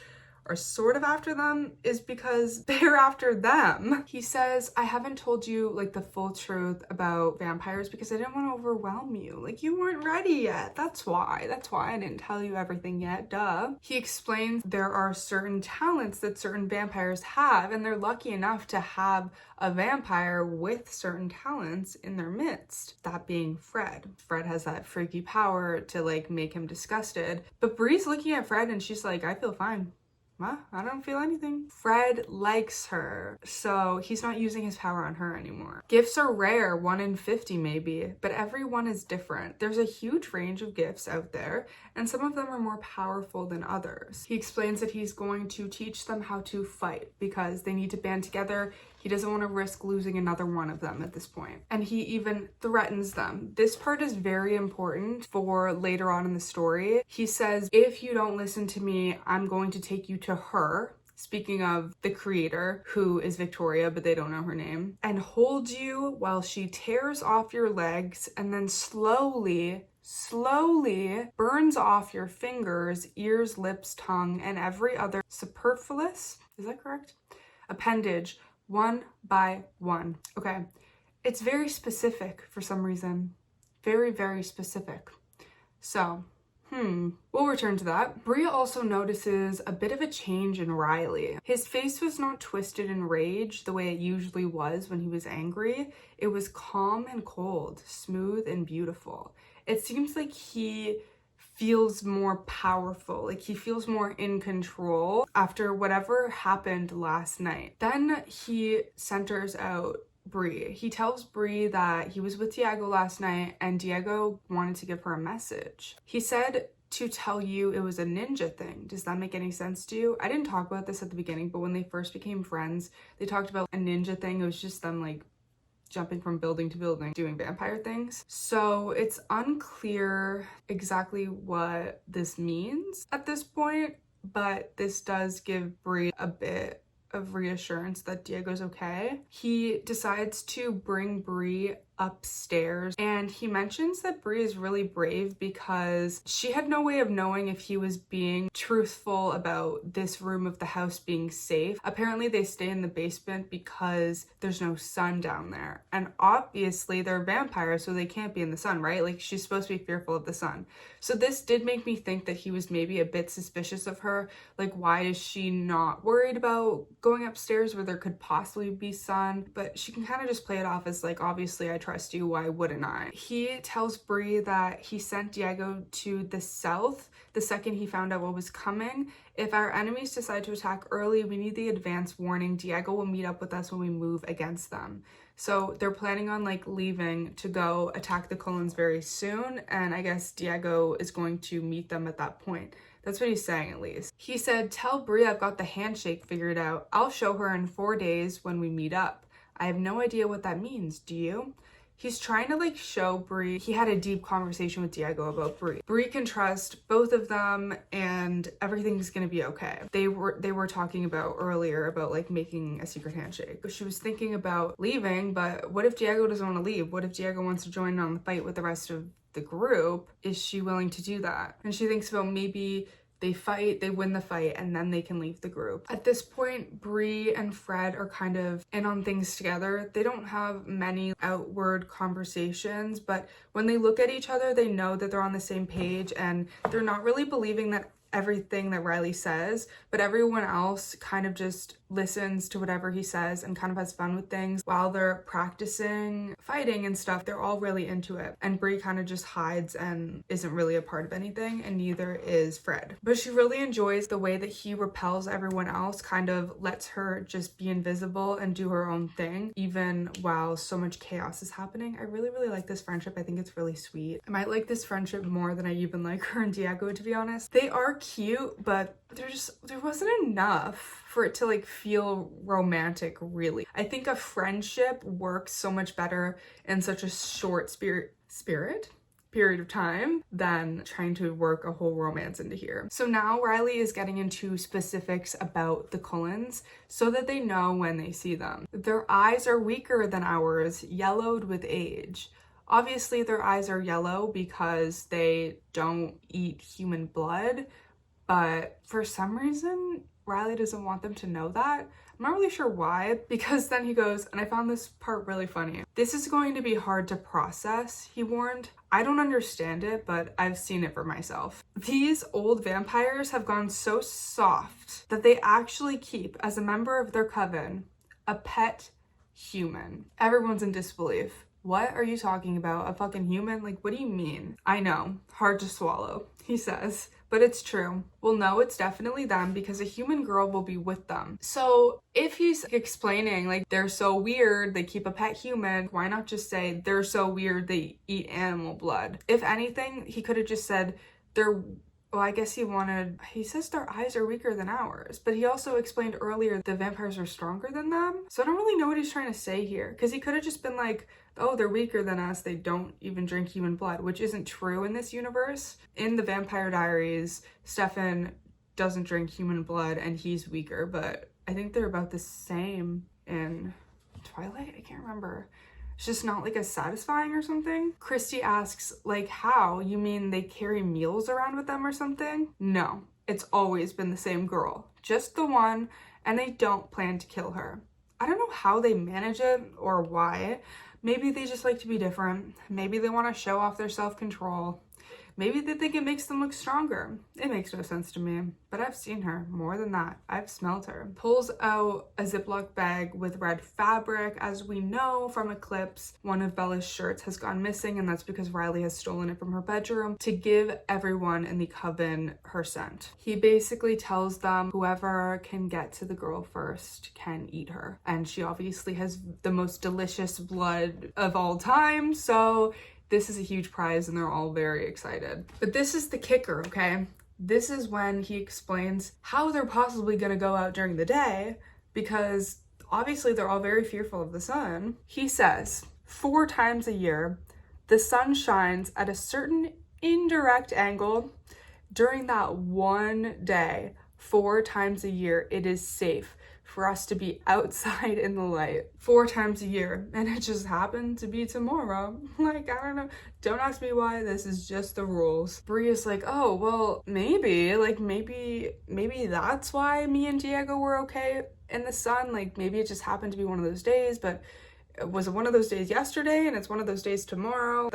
are sort of after them is because they're after them. He says, I haven't told you like the full truth about vampires because I didn't want to overwhelm you. Like, you weren't ready yet. That's why I didn't tell you everything yet, duh. He explains there are certain talents that certain vampires have, and they're lucky enough to have a vampire with certain talents in their midst. That being Fred. Fred has that freaky power to like make him disgusted. But Bree's looking at Fred and she's like, I feel fine. Well, I don't feel anything. Fred likes her, so he's not using his power on her anymore. Gifts are rare, 1 in 50 maybe, but every one is different. There's a huge range of gifts out there, and some of them are more powerful than others. He explains that he's going to teach them how to fight because they need to band together. He doesn't want to risk losing another one of them at this point. And he even threatens them. This part is very important for later on in the story. He says, if you don't listen to me, I'm going to take you to her. Speaking of the creator, who is Victoria, but they don't know her name, and hold you while she tears off your legs and then slowly burns off your fingers, ears, lips, tongue, and every other superfluous, is that correct? Appendage, one by one. Okay, it's very specific for some reason. Very, very specific. So, we'll return to that. Bree also notices a bit of a change in Riley. His face was not twisted in rage the way it usually was when he was angry. It was calm and cold, smooth and beautiful. It seems like he feels more powerful, like he feels more in control after whatever happened last night. Then he centers out Bree. He tells Bree that he was with Diego last night and Diego wanted to give her a message. He said to tell you it was a ninja thing. Does that make any sense to you? I didn't talk about this at the beginning, but when they first became friends, they talked about a ninja thing. It was just them like jumping from building to building, doing vampire things. So it's unclear exactly what this means at this point, but this does give Bree a bit of reassurance that Diego's okay. He decides to bring Bree upstairs, and he mentions that Bree is really brave because she had no way of knowing if he was being truthful about this room of the house being safe. Apparently they stay in the basement because there's no sun down there, and obviously they're vampires, so they can't be in the sun, right? Like, she's supposed to be fearful of the sun. So this did make me think that he was maybe a bit suspicious of her. Like, why is she not worried about going upstairs where there could possibly be sun? But she can kind of just play it off as like, obviously I trust you, why wouldn't I? He tells Bree that he sent Diego to the south the second he found out what was coming. If our enemies decide to attack early, we need the advance warning. Diego will meet up with us when we move against them. So they're planning on like leaving to go attack the Cullens very soon, and I guess Diego is going to meet them at that point. That's what he's saying, at least. He said, tell Bree I've got the handshake figured out. I'll show her in 4 days when we meet up. I have no idea what that means, do you? He's trying to like show Bree he had a deep conversation with Diego about Bree. Bree can trust both of them and everything's gonna be okay. They were talking about earlier about like making a secret handshake. She was thinking about leaving, but what if Diego doesn't want to leave? What if Diego wants to join on the fight with the rest of the group? Is she willing to do that? And she thinks about maybe they fight, they win the fight, and then they can leave the group. At this point, Bree and Fred are kind of in on things together. They don't have many outward conversations, but when they look at each other, they know that they're on the same page, and they're not really believing that everything that Riley says, but everyone else kind of just listens to whatever he says and kind of has fun with things while they're practicing fighting and stuff. They're all really into it, and Bree kind of just hides and isn't really a part of anything, and neither is Fred. But she really enjoys the way that he repels everyone else, kind of lets her just be invisible and do her own thing even while so much chaos is happening. I really like this friendship. I think it's really sweet. I might like this friendship more than I even like her and Diego, to be honest. They are cute, but there wasn't enough for it to like feel romantic, really. I think a friendship works so much better in such a short period of time than trying to work a whole romance into here. So now Riley is getting into specifics about the Cullens so that they know when they see them. Their eyes are weaker than ours, yellowed with age. Obviously their eyes are yellow because they don't eat human blood, but for some reason Riley doesn't want them to know that. I'm not really sure why, because then he goes, and I found this part really funny. This is going to be hard to process, he warned. I don't understand it, but I've seen it for myself. These old vampires have gone so soft that they actually keep, as a member of their coven, a pet human. Everyone's in disbelief. What are you talking about? A fucking human? Like, what do you mean? I know, hard to swallow, he says, but it's true. We'll know it's definitely them because a human girl will be with them. So if he's explaining like they're so weird, they keep a pet human, why not just say they're so weird, they eat animal blood? If anything, he could have just said well, I guess he says their eyes are weaker than ours, but he also explained earlier the vampires are stronger than them. So I don't really know what he's trying to say here, because he could have just been like, oh, they're weaker than us, they don't even drink human blood, which isn't true in this universe. In the Vampire Diaries, Stefan doesn't drink human blood and he's weaker, but I think they're about the same in Twilight? I can't remember. It's just not like as satisfying or something. Christy asks, like, how? You mean they carry meals around with them or something? No, it's always been the same girl, just the one, and they don't plan to kill her. I don't know how they manage it or why. Maybe they just like to be different. Maybe they want to show off their self-control. Maybe they think it makes them look stronger. It makes no sense to me, but I've seen her. More than that, I've smelled her. Pulls out a Ziploc bag with red fabric. As we know from Eclipse, one of Bella's shirts has gone missing, and that's because Riley has stolen it from her bedroom to give everyone in the coven her scent. He basically tells them whoever can get to the girl first can eat her. And she obviously has the most delicious blood of all time, so this is a huge prize and they're all very excited. But this is the kicker, okay? This is when he explains how they're possibly gonna go out during the day, because obviously they're all very fearful of the sun. He says, 4 times a year, the sun shines at a certain indirect angle. During that one day, 4 times a year, it is safe for us to be outside in the light 4 times a year, and it just happened to be tomorrow. Like, I don't know. Don't ask me why. This is just the rules. Bree is like, oh, well, maybe that's why me and Diego were okay in the sun. Like, maybe it just happened to be one of those days, but it was one of those days yesterday and it's one of those days tomorrow.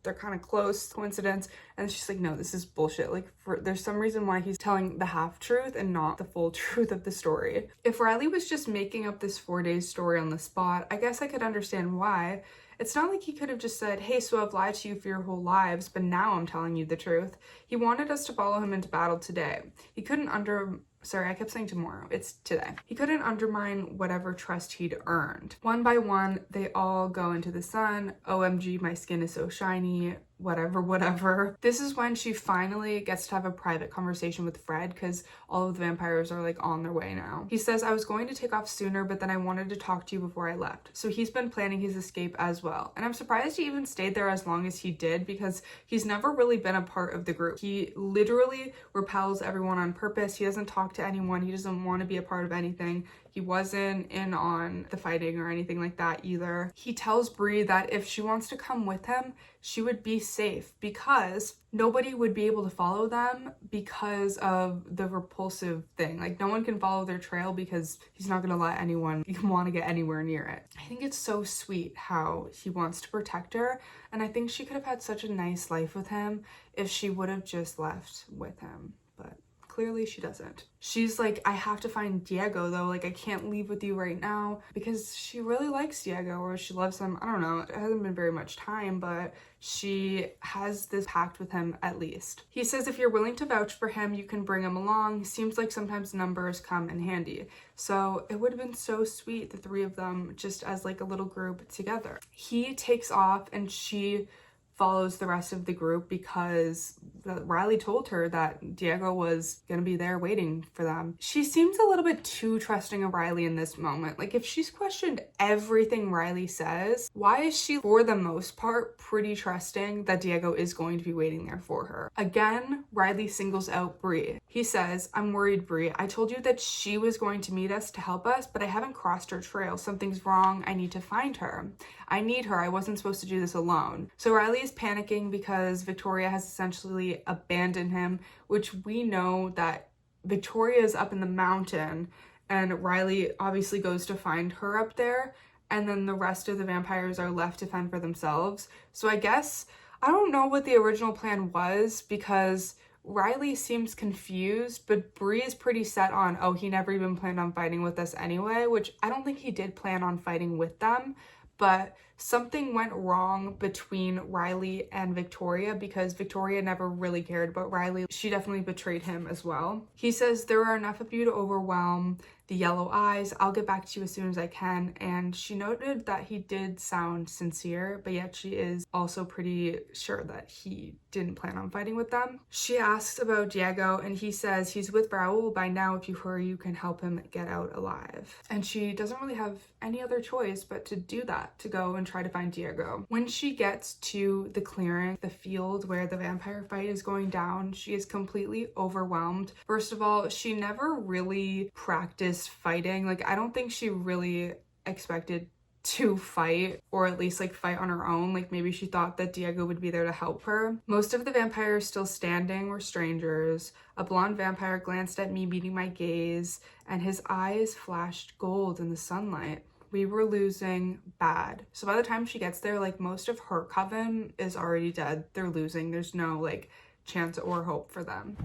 They're kind of close, coincidence. And she's like, no, this is bullshit. Like, there's some reason why he's telling the half truth and not the full truth of the story. If Riley was just making up this 4 days story on the spot, I guess I could understand why. It's not like he could have just said, hey, so I've lied to you for your whole lives, but now I'm telling you the truth. He wanted us to follow him into battle today. He couldn't I kept saying tomorrow. It's today. He couldn't undermine whatever trust he'd earned. One by one, they all go into the sun. OMG, my skin is so shiny. Whatever. This is when she finally gets to have a private conversation with Fred, because all of the vampires are like on their way now. He says, I was going to take off sooner, but then I wanted to talk to you before I left. So he's been planning his escape as well. And I'm surprised he even stayed there as long as he did, because he's never really been a part of the group. He literally repels everyone on purpose. He doesn't talk to anyone. He doesn't want to be a part of anything. He wasn't in on the fighting or anything like that either. He tells Bree that if she wants to come with him, she would be safe, because nobody would be able to follow them because of the repulsive thing. Like, no one can follow their trail because he's not going to let anyone want to get anywhere near it. I think it's so sweet how he wants to protect her, and I think she could have had such a nice life with him if she would have just left with him, but clearly she doesn't. She's like, I have to find Diego though. Like, I can't leave with you right now, because she really likes Diego, or she loves him. I don't know. It hasn't been very much time, but she has this pact with him at least. He says if you're willing to vouch for him, you can bring him along. Seems like sometimes numbers come in handy. So it would have been so sweet, the 3 of them just as like a little group together. He takes off and she follows the rest of the group because Riley told her that Diego was gonna be there waiting for them. She seems a little bit too trusting of Riley in this moment. Like, if she's questioned everything Riley says, why is she, for the most part, pretty trusting that Diego is going to be waiting there for her? Again, Riley singles out Bree. He says, I'm worried, Bree. I told you that she was going to meet us to help us, but I haven't crossed her trail. Something's wrong. I need to find her. I need her. I wasn't supposed to do this alone. So Riley is panicking because Victoria has essentially abandoned him, which we know that Victoria is up in the mountain and Riley obviously goes to find her up there, and then the rest of the vampires are left to fend for themselves. So I guess, I don't know what the original plan was, because Riley seems confused, but Bree is pretty set on, oh, he never even planned on fighting with us anyway, which I don't think he did plan on fighting with them. But something went wrong between Riley and Victoria, because Victoria never really cared about Riley. She definitely betrayed him as well. He says, there are enough of you to overwhelm the yellow eyes. I'll get back to you as soon as I can. And she noted that he did sound sincere, but yet she is also pretty sure that he didn't plan on fighting with them. She asks about Diego and he says he's with Raul. By now, if you hurry, you can help him get out alive. And she doesn't really have any other choice but to do that, to go and try to find Diego. When she gets to the clearing, the field where the vampire fight is going down, she is completely overwhelmed. First of all, she never really practiced fighting. Like, I don't think she really expected to fight, or at least like fight on her own. Like, maybe she thought that Diego would be there to help her. Most of the vampires still standing were strangers. A blonde vampire glanced at me, meeting my gaze, and his eyes flashed gold in the sunlight. We were losing bad. So by the time she gets there, like, most of her coven is already dead. They're losing. There's no like chance or hope for them.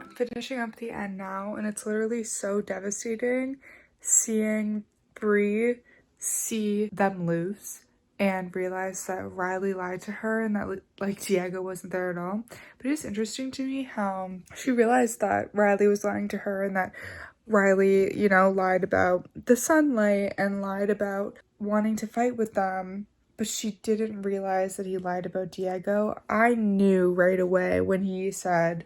I'm finishing up the end now, and it's literally so devastating seeing Bree see them lose and realize that Riley lied to her and that like Diego wasn't there at all. But it's interesting to me how she realized that Riley was lying to her, and that Riley, you know, lied about the sunlight and lied about wanting to fight with them, but she didn't realize that he lied about Diego. I knew right away when he said,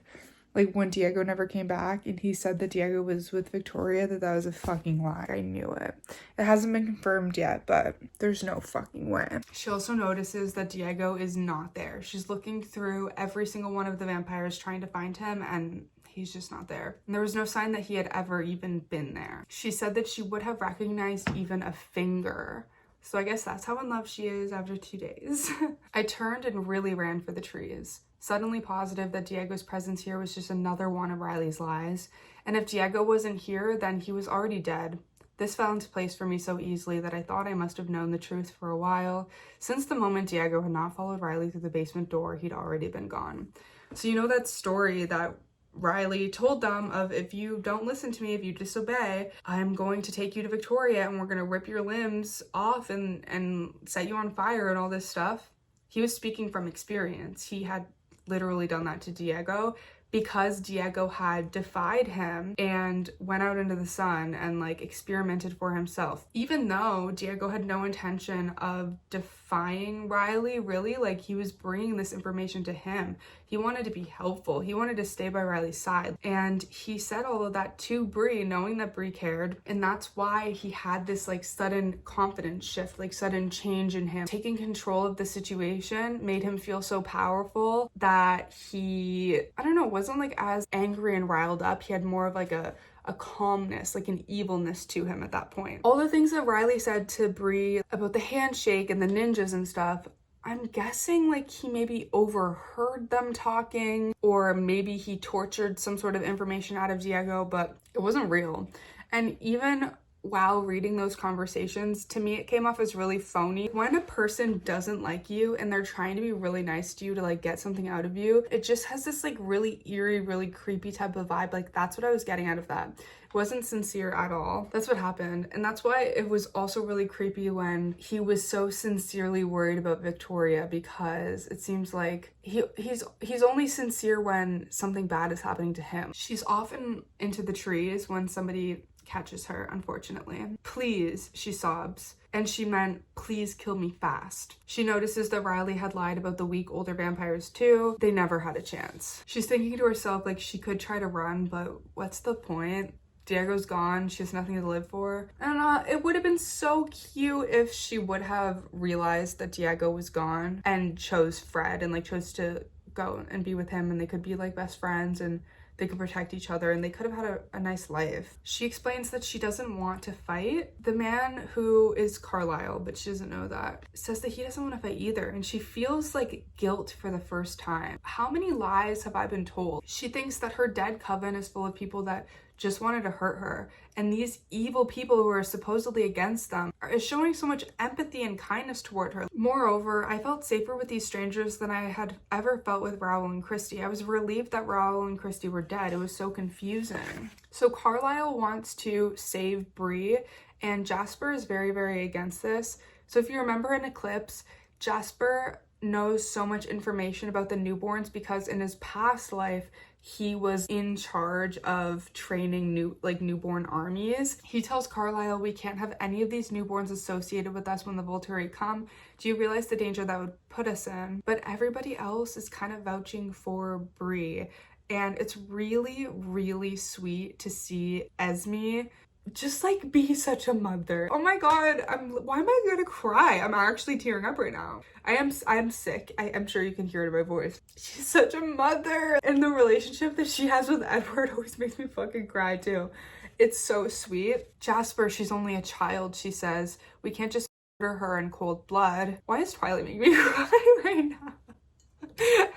like, when Diego never came back and he said that Diego was with Victoria, that was a fucking lie. I knew it. It hasn't been confirmed yet, but there's no fucking way. She also notices that Diego is not there. She's looking through every single one of the vampires trying to find him, and he's just not there. And there was no sign that he had ever even been there. She said that she would have recognized even a finger. So I guess that's how in love she is after 2 days. I turned and really ran for the trees, suddenly positive that Diego's presence here was just another one of Riley's lies. And if Diego wasn't here, then he was already dead. This fell into place for me so easily that I thought I must have known the truth for a while. Since the moment Diego had not followed Riley through the basement door, he'd already been gone. So you know that story that Riley told them of, if you don't listen to me, if you disobey, I'm going to take you to Victoria and we're going to rip your limbs off and set you on fire and all this stuff. He was speaking from experience. He had literally done that to Diego because Diego had defied him and went out into the sun and like experimented for himself. Even though Diego had no intention of defying Riley, really, like he was bringing this information to him. He wanted to be helpful. He wanted to stay by Riley's side. And he said all of that to Bree, knowing that Bree cared. And that's why he had this like sudden confidence shift, like sudden change in him. Taking control of the situation made him feel so powerful that he, I don't know, wasn't like as angry and riled up. He had more of like a calmness, like an evilness to him at that point. All the things that Riley said to Bree about the handshake and the ninjas and stuff, I'm guessing like he maybe overheard them talking, or maybe he tortured some sort of information out of Diego, but it wasn't real. And even while reading those conversations, to me it came off as really phony. When a person doesn't like you and they're trying to be really nice to you to like get something out of you, it just has this like really eerie, really creepy type of vibe. Like that's what I was getting out of that. It wasn't sincere at all. That's what happened. And that's why it was also really creepy when he was so sincerely worried about Victoria, because it seems like he's only sincere when something bad is happening to him. She's often into the trees when somebody catches her, unfortunately. Please, she sobs. And she meant, please kill me fast. She notices that Riley had lied about the weak older vampires too. They never had a chance. She's thinking to herself like she could try to run, but what's the point? Diego's gone. She has nothing to live for. And it would have been so cute if she would have realized that Diego was gone and chose Fred and like chose to go and be with him, and they could be like best friends and they could protect each other and they could have had a nice life. She explains that she doesn't want to fight. The man, who is Carlisle, but she doesn't know that, says that he doesn't want to fight either, and she feels like guilt for the first time. How many lies have I been told? She thinks that her dead coven is full of people that just wanted to hurt her, and these evil people who are supposedly against them are showing so much empathy and kindness toward her. Moreover, I felt safer with these strangers than I had ever felt with Raoul and Christy. I was relieved that Raoul and Christy were dead. It was so confusing. So Carlisle wants to save Bree, and Jasper is very, very against this. So if you remember in Eclipse, Jasper knows so much information about the newborns because in his past life, he was in charge of training newborn armies. He tells Carlisle, we can't have any of these newborns associated with us when the Volturi come. Do you realize the danger that would put us in? But everybody else is kind of vouching for Bree. And it's really, really sweet to see Esme just like be such a mother. Oh my god, why am I gonna cry? I'm actually tearing up right now. I am sick. I'm sure you can hear it in my voice. She's such a mother, and the relationship that she has with Edward always makes me fucking cry too. It's so sweet. Jasper, she's only a child, she says. We can't just murder her in cold blood. Why is Twilight making me cry right now?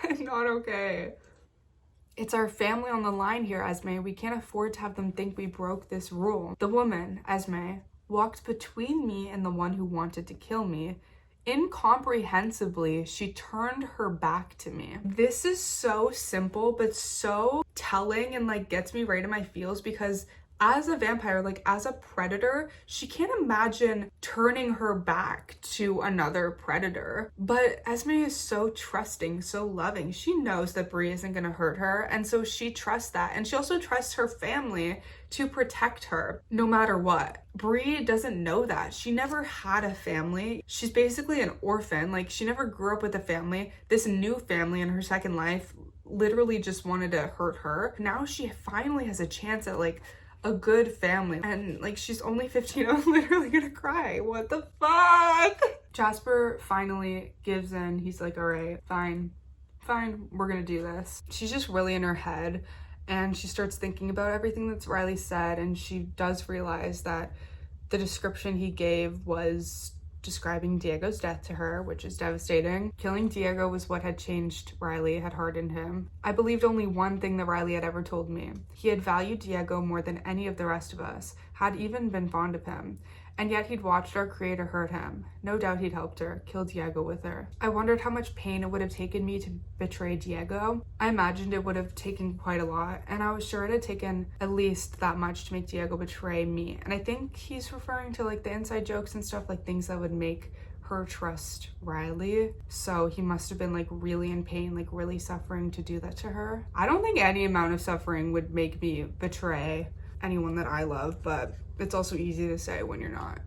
I'm not okay. It's our family on the line here, Esme. We can't afford to have them think we broke this rule. The woman, Esme, walked between me and the one who wanted to kill me. Incomprehensibly, she turned her back to me. This is so simple, but so telling and like gets me right in my feels, because as a vampire, like as a predator, she can't imagine turning her back to another predator. But Esme is so trusting, so loving. She knows that Bree isn't gonna hurt her, and so she trusts that. And she also trusts her family to protect her no matter what. Bree doesn't know that. She never had a family. She's basically an orphan. Like, she never grew up with a family. This new family in her second life literally just wanted to hurt her. Now she finally has a chance at like a good family, and like she's only 15. I'm literally gonna cry. What the fuck? Jasper finally gives in. He's like, all right, fine, we're gonna do this. She's just really in her head, and she starts thinking about everything that's Riley said, and she does realize that the description he gave was describing Diego's death to her, which is devastating. Killing Diego was what had changed Riley, had hardened him. I believed only one thing that Riley had ever told me. He had valued Diego more than any of the rest of us, had even been fond of him. And yet he'd watched our creator hurt him. No doubt he'd helped her, kill Diego with her. I wondered how much pain it would have taken me to betray Diego. I imagined it would have taken quite a lot, and I was sure it had taken at least that much to make Diego betray me. And I think he's referring to like the inside jokes and stuff, like things that would make her trust Riley. So he must have been like really in pain, like really suffering to do that to her. I don't think any amount of suffering would make me betray anyone that I love, but it's also easy to say when you're not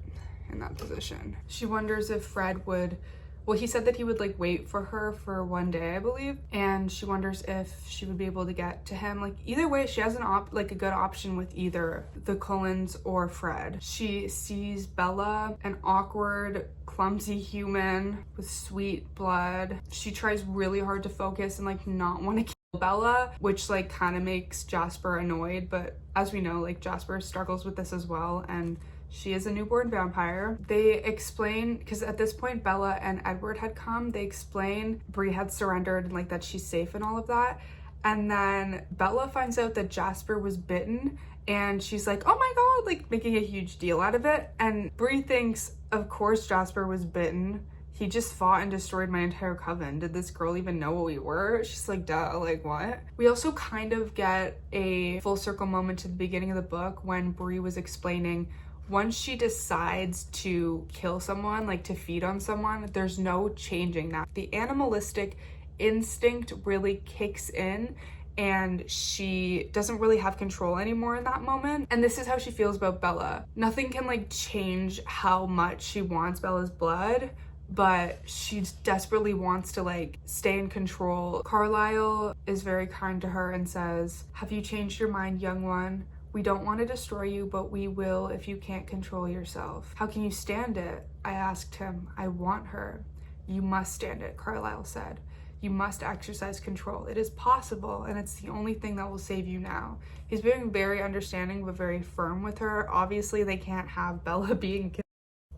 in that position. She wonders if Fred would, well, he said that he would like wait for her for one day, I believe, and she wonders if she would be able to get to him. Like either way, she has a good option with either the Cullens or Fred. She sees Bella, an awkward, clumsy human with sweet blood. She tries really hard to focus and like not want to kill Bella, which like kind of makes Jasper annoyed, but as we know, like Jasper struggles with this as well, and she is a newborn vampire. They explain, because at this point Bella and Edward had come, they explain Bree had surrendered and like that she's safe and all of that, and then Bella finds out that Jasper was bitten, and she's like, oh my god, like making a huge deal out of it, and Bree thinks of course Jasper was bitten. He just fought and destroyed my entire coven. Did this girl even know what we were? She's like, duh, like what? We also kind of get a full circle moment to the beginning of the book when Bree was explaining once she decides to kill someone, like to feed on someone, there's no changing that. The animalistic instinct really kicks in, and she doesn't really have control anymore in that moment. And this is how she feels about Bella. Nothing can like change how much she wants Bella's blood, but she desperately wants to like stay in control. Carlisle is very kind to her and says, have you changed your mind, young one? We don't want to destroy you, but we will if you can't control yourself. How can you stand it? I asked him. I want her. You must stand it, Carlisle said. You must exercise control. It is possible, and it's the only thing that will save you now. He's being very understanding but very firm with her. Obviously, they can't have Bella being killed.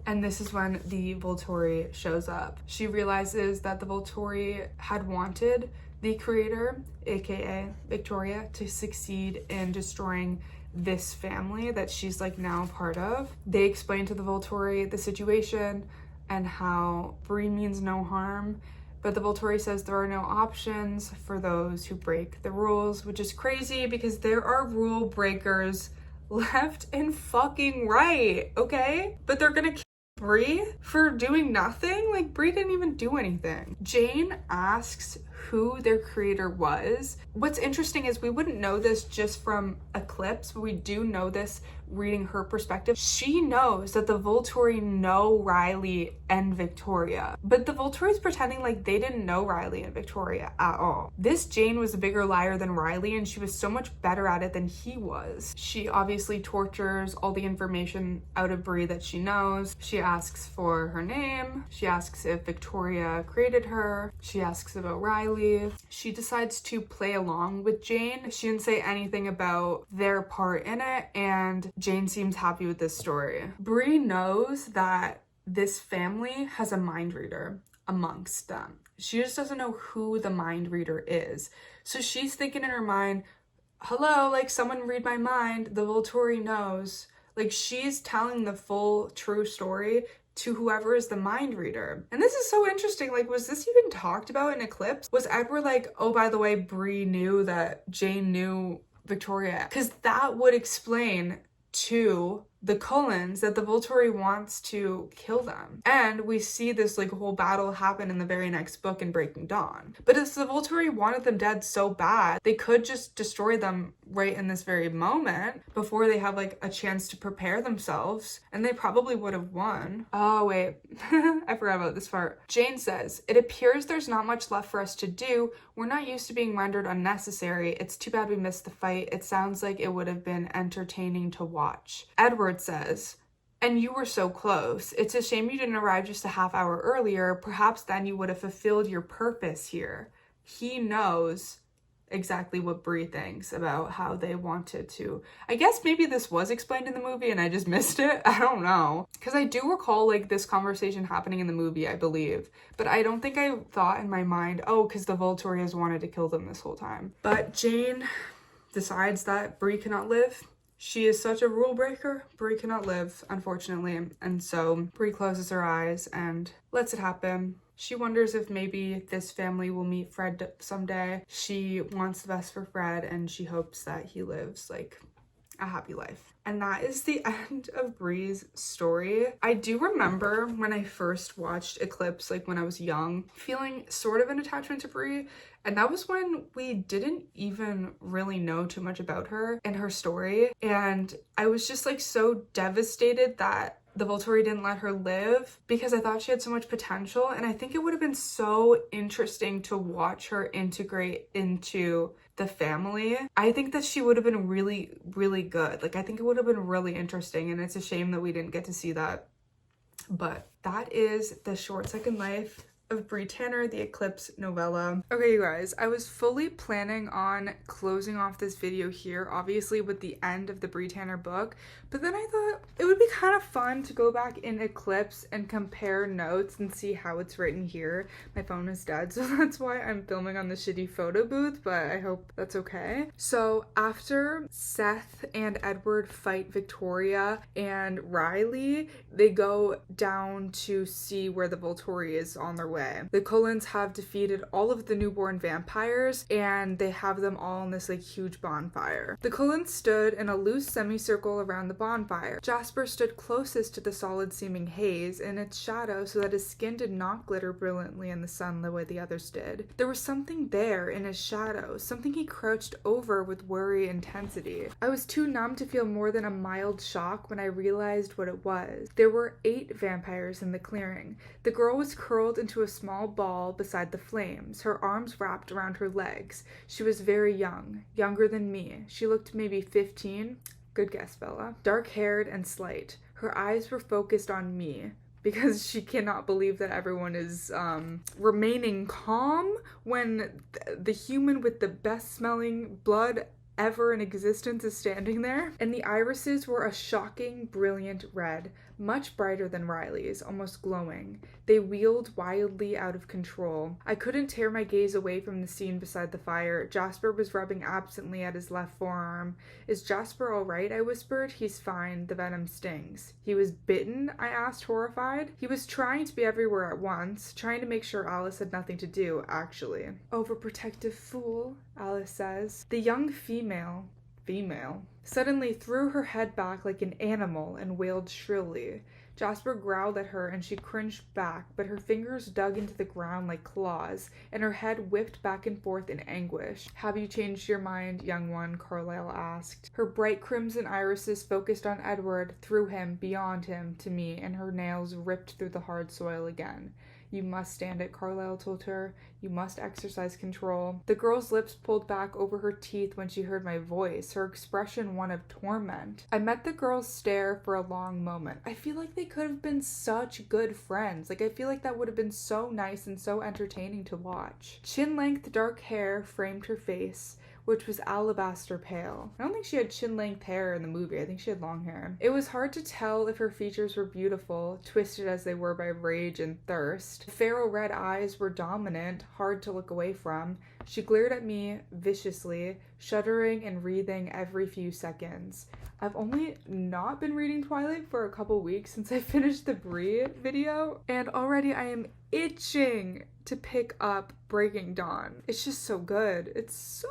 And this is when the Volturi shows up. She realizes that the Volturi had wanted the creator, aka Victoria, to succeed in destroying this family that she's like now part of. They explain to the Volturi the situation and how Bree means no harm, but the Volturi says there are no options for those who break the rules, which is crazy because there are rule breakers left and fucking right, okay? But they're gonna kill Bree for doing nothing? Like, Bree didn't even do anything. Jane asks who their creator was. What's interesting is we wouldn't know this just from Eclipse, but we do know this reading her perspective. She knows that the Volturi know Riley and Victoria, but the Volturi's pretending like they didn't know Riley and Victoria at all. This Jane was a bigger liar than Riley, and she was so much better at it than he was. She obviously tortures all the information out of Bree that she knows. She asks for her name. She asks if Victoria created her. She asks about Riley. She decides to play along with Jane. She didn't say anything about their part in it, and Jane seems happy with this story. Bree knows that this family has a mind reader amongst them. She just doesn't know who the mind reader is. So she's thinking in her mind, hello, like someone read my mind. The Volturi knows. Like she's telling the full true story to whoever is the mind reader. And this is so interesting. Like, was this even talked about in Eclipse? Was Edward like, oh, by the way, Bree knew that Jane knew Victoria? Because that would explain to the Cullens that the Volturi wants to kill them. And we see this like whole battle happen in the very next book in Breaking Dawn. But if the Volturi wanted them dead so bad, they could just destroy them right in this very moment before they have like a chance to prepare themselves, and they probably would have won. Oh wait, I forgot about this part. Jane says, it appears there's not much left for us to do. We're not used to being rendered unnecessary. It's too bad we missed the fight. It sounds like it would have been entertaining to watch. Edward says, and you were so close. It's a shame you didn't arrive just a half hour earlier. Perhaps then you would have fulfilled your purpose here. He knows exactly what Bree thinks about how they wanted to. I guess maybe this was explained in the movie and I just missed it. I don't know. Because I do recall like this conversation happening in the movie, I believe. But I don't think I thought in my mind, oh, because the Volturias wanted to kill them this whole time. But Jane decides that Bree cannot live. She is such a rule breaker. Bree cannot live, unfortunately. And so Bree closes her eyes and lets it happen. She wonders if maybe this family will meet Fred someday. She wants the best for Fred and she hopes that he lives like a happy life. And that is the end of Bree's story. I do remember when I first watched Eclipse, like when I was young, feeling sort of an attachment to Bree. And that was when we didn't even really know too much about her and her story. And I was just like so devastated that the Volturi didn't let her live because I thought she had so much potential. And I think it would have been so interesting to watch her integrate into the family. I think that she would have been really, really good. Like, I think it would have been really interesting. And it's a shame that we didn't get to see that. But that is the short second life of Bree Tanner, the Eclipse novella. Okay, you guys, I was fully planning on closing off this video here, obviously with the end of the Bree Tanner book, but then I thought it would be kind of fun to go back in Eclipse and compare notes and see how it's written here. My phone is dead, so that's why I'm filming on the shitty photo booth, but I hope that's okay. So after Seth and Edward fight Victoria and Riley, they go down to see where the Volturi is on their way. The Cullens have defeated all of the newborn vampires and they have them all in this like huge bonfire. The Cullens stood in a loose semicircle around the bonfire. Jasper stood closest to the solid seeming haze in its shadow so that his skin did not glitter brilliantly in the sun the way the others did. There was something there in his shadow, something he crouched over with worry intensity. I was too numb to feel more than a mild shock when I realized what it was. There were 8 vampires in the clearing. The girl was curled into a small ball beside the flames, her arms wrapped around her legs. She was very young, younger than me. She looked maybe 15. Good guess, Bella. Dark-haired and slight. Her eyes were focused on me, because she cannot believe that everyone is remaining calm when the human with the best smelling blood ever in existence is standing there. And the irises were a shocking, brilliant red, much brighter than Riley's, almost glowing. They wheeled wildly out of control. I couldn't tear my gaze away from the scene beside the fire. Jasper was rubbing absently at his left forearm. "Is Jasper all right?" I whispered. "He's fine. The venom stings." "He was bitten?" I asked, horrified. He was trying to be everywhere at once, trying to make sure Alice had nothing to do, actually. "Overprotective fool," Alice says. The young female suddenly threw her head back like an animal and wailed shrilly. Jasper growled at her and she cringed back, but her fingers dug into the ground like claws, and her head whipped back and forth in anguish. "Have you changed your mind, young one?" Carlyle asked. Her bright crimson irises focused on Edward, through him, beyond him, to me, and her nails ripped through the hard soil again. "You must stand it," Carlyle told her. "You must exercise control." The girl's lips pulled back over her teeth when she heard my voice, her expression one of torment. I met the girl's stare for a long moment. I feel like they could have been such good friends. Like, I feel like that would have been so nice and so entertaining to watch. Chin-length dark hair framed her face, which was alabaster pale. I don't think she had chin-length hair in the movie. I think she had long hair. It was hard to tell if her features were beautiful, twisted as they were by rage and thirst. The feral red eyes were dominant, hard to look away from. She glared at me viciously, shuddering and wreathing every few seconds. I've only not been reading Twilight for a couple weeks since I finished the Bree video, and already I am itching to pick up Breaking Dawn. It's just so good. It's so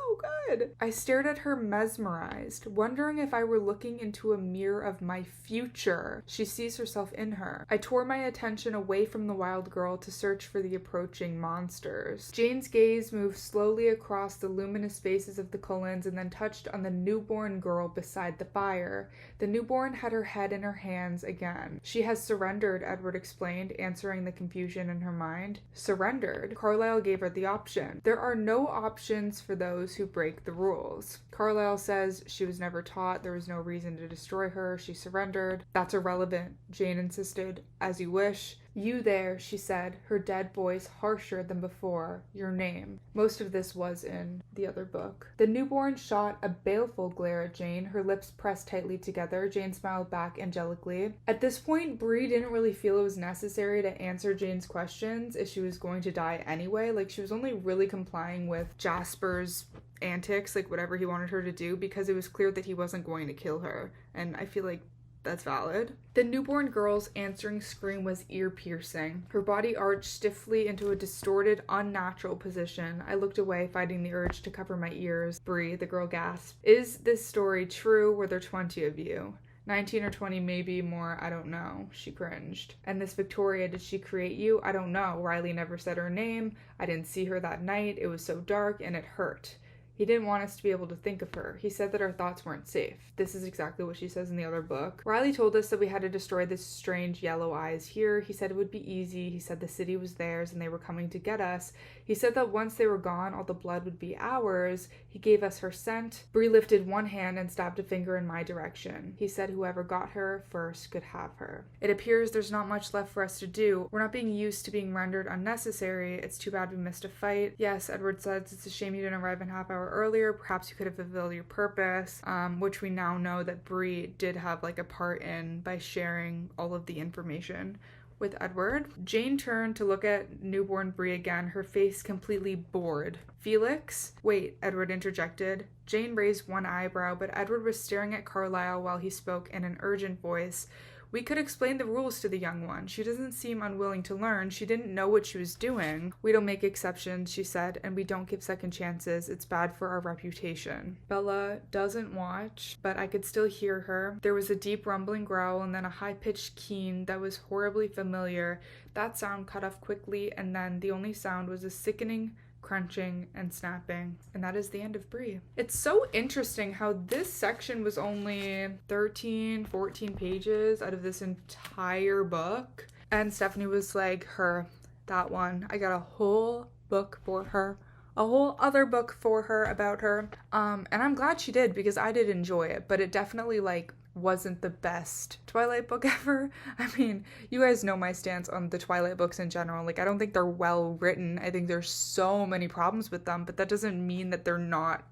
good. I stared at her mesmerized, wondering if I were looking into a mirror of my future. She sees herself in her. I tore my attention away from the wild girl to search for the approaching monsters. Jane's gaze moved slowly across the luminous faces of the Cullens and then touched on the newborn girl beside the fire. The newborn had her head in her hands again. "She has surrendered," Edward explained, answering the confusion in her mind. Surrendered? Carlyle gave her the option. "There are no options for those who break the rules." Carlyle says she was never taught, there was no reason to destroy her, she surrendered. "That's irrelevant," Jane insisted. "As you wish. "You there," she said, her dead voice harsher than before. "Your name." Most of this was in the other book. The newborn shot a baleful glare at Jane, her lips pressed tightly together. Jane smiled back angelically. At this point, Bree didn't really feel it was necessary to answer Jane's questions if she was going to die anyway. Like, she was only really complying with Jasper's antics, like whatever he wanted her to do, because it was clear that he wasn't going to kill her. And I feel like that's valid. The newborn girl's answering scream was ear-piercing. Her body arched stiffly into a distorted, unnatural position. I looked away, fighting the urge to cover my ears. "Bree," the girl gasped. "Is this story true? Were there 20 of you?" 19 or 20, maybe more, I don't know. She cringed. "And this Victoria, did she create you?" "I don't know. Riley never said her name. I didn't see her that night. It was so dark and it hurt. He didn't want us to be able to think of her. He said that our thoughts weren't safe." This is exactly what she says in the other book. "Riley told us that we had to destroy this strange yellow eyes here. He said it would be easy. He said the city was theirs and they were coming to get us. He said that once they were gone, all the blood would be ours. He gave us her scent." Bree lifted one hand and stabbed a finger in my direction. "He said whoever got her first could have her. It appears there's not much left for us to do. We're not being used to being rendered unnecessary. It's too bad we missed a fight." "Yes," Edward says, "it's a shame you didn't arrive in half hour earlier. Perhaps you could have fulfilled your purpose," which we now know that Bree did have like a part in by sharing all of the information with Edward. Jane turned to look at newborn Bree again, her face completely bored. "Felix?" "Wait," Edward interjected. Jane raised one eyebrow, but Edward was staring at Carlisle while he spoke in an urgent voice. "We could explain the rules to the young one. She doesn't seem unwilling to learn. She didn't know what she was doing." "We don't make exceptions," she said, "and we don't give second chances. It's bad for our reputation." Bella doesn't watch, but I could still hear her. There was a deep rumbling growl and then a high-pitched keen that was horribly familiar. That sound cut off quickly, and then the only sound was a sickening crunching and snapping. And that is the end of Bree. It's so interesting how this section was only 13, 14 pages out of this entire book. And Stephanie was like, that one. I got a whole book for her. A whole other book for her about her. And I'm glad she did because I did enjoy it. But it definitely wasn't the best Twilight book ever. I mean, you guys know my stance on the Twilight books in general. I don't think they're well written. I think there's so many problems with them, but that doesn't mean that they're not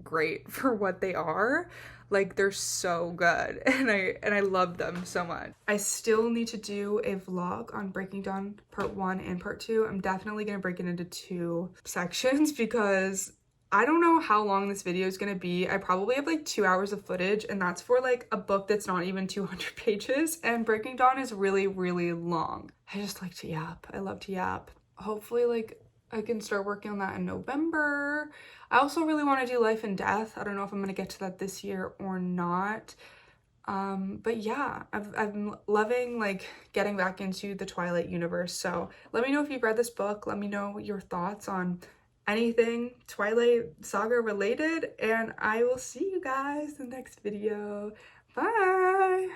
great for what they are. They're so good, and I love them so much. I still need to do a vlog on Breaking Dawn part 1 and part 2. I'm definitely gonna break it into 2 sections because I don't know how long this video is gonna be. I probably have 2 hours of footage, and that's for a book that's not even 200 pages, and Breaking Dawn is really, really long. I just like to yap. I love to yap. Hopefully I can start working on that in November. I also really want to do Life and Death. I don't know if I'm gonna get to that this year or not. But yeah, I'm loving getting back into the Twilight universe. So let me know if you've read this book. Let me know your thoughts on anything Twilight Saga related, and I will see you guys in the next video. Bye!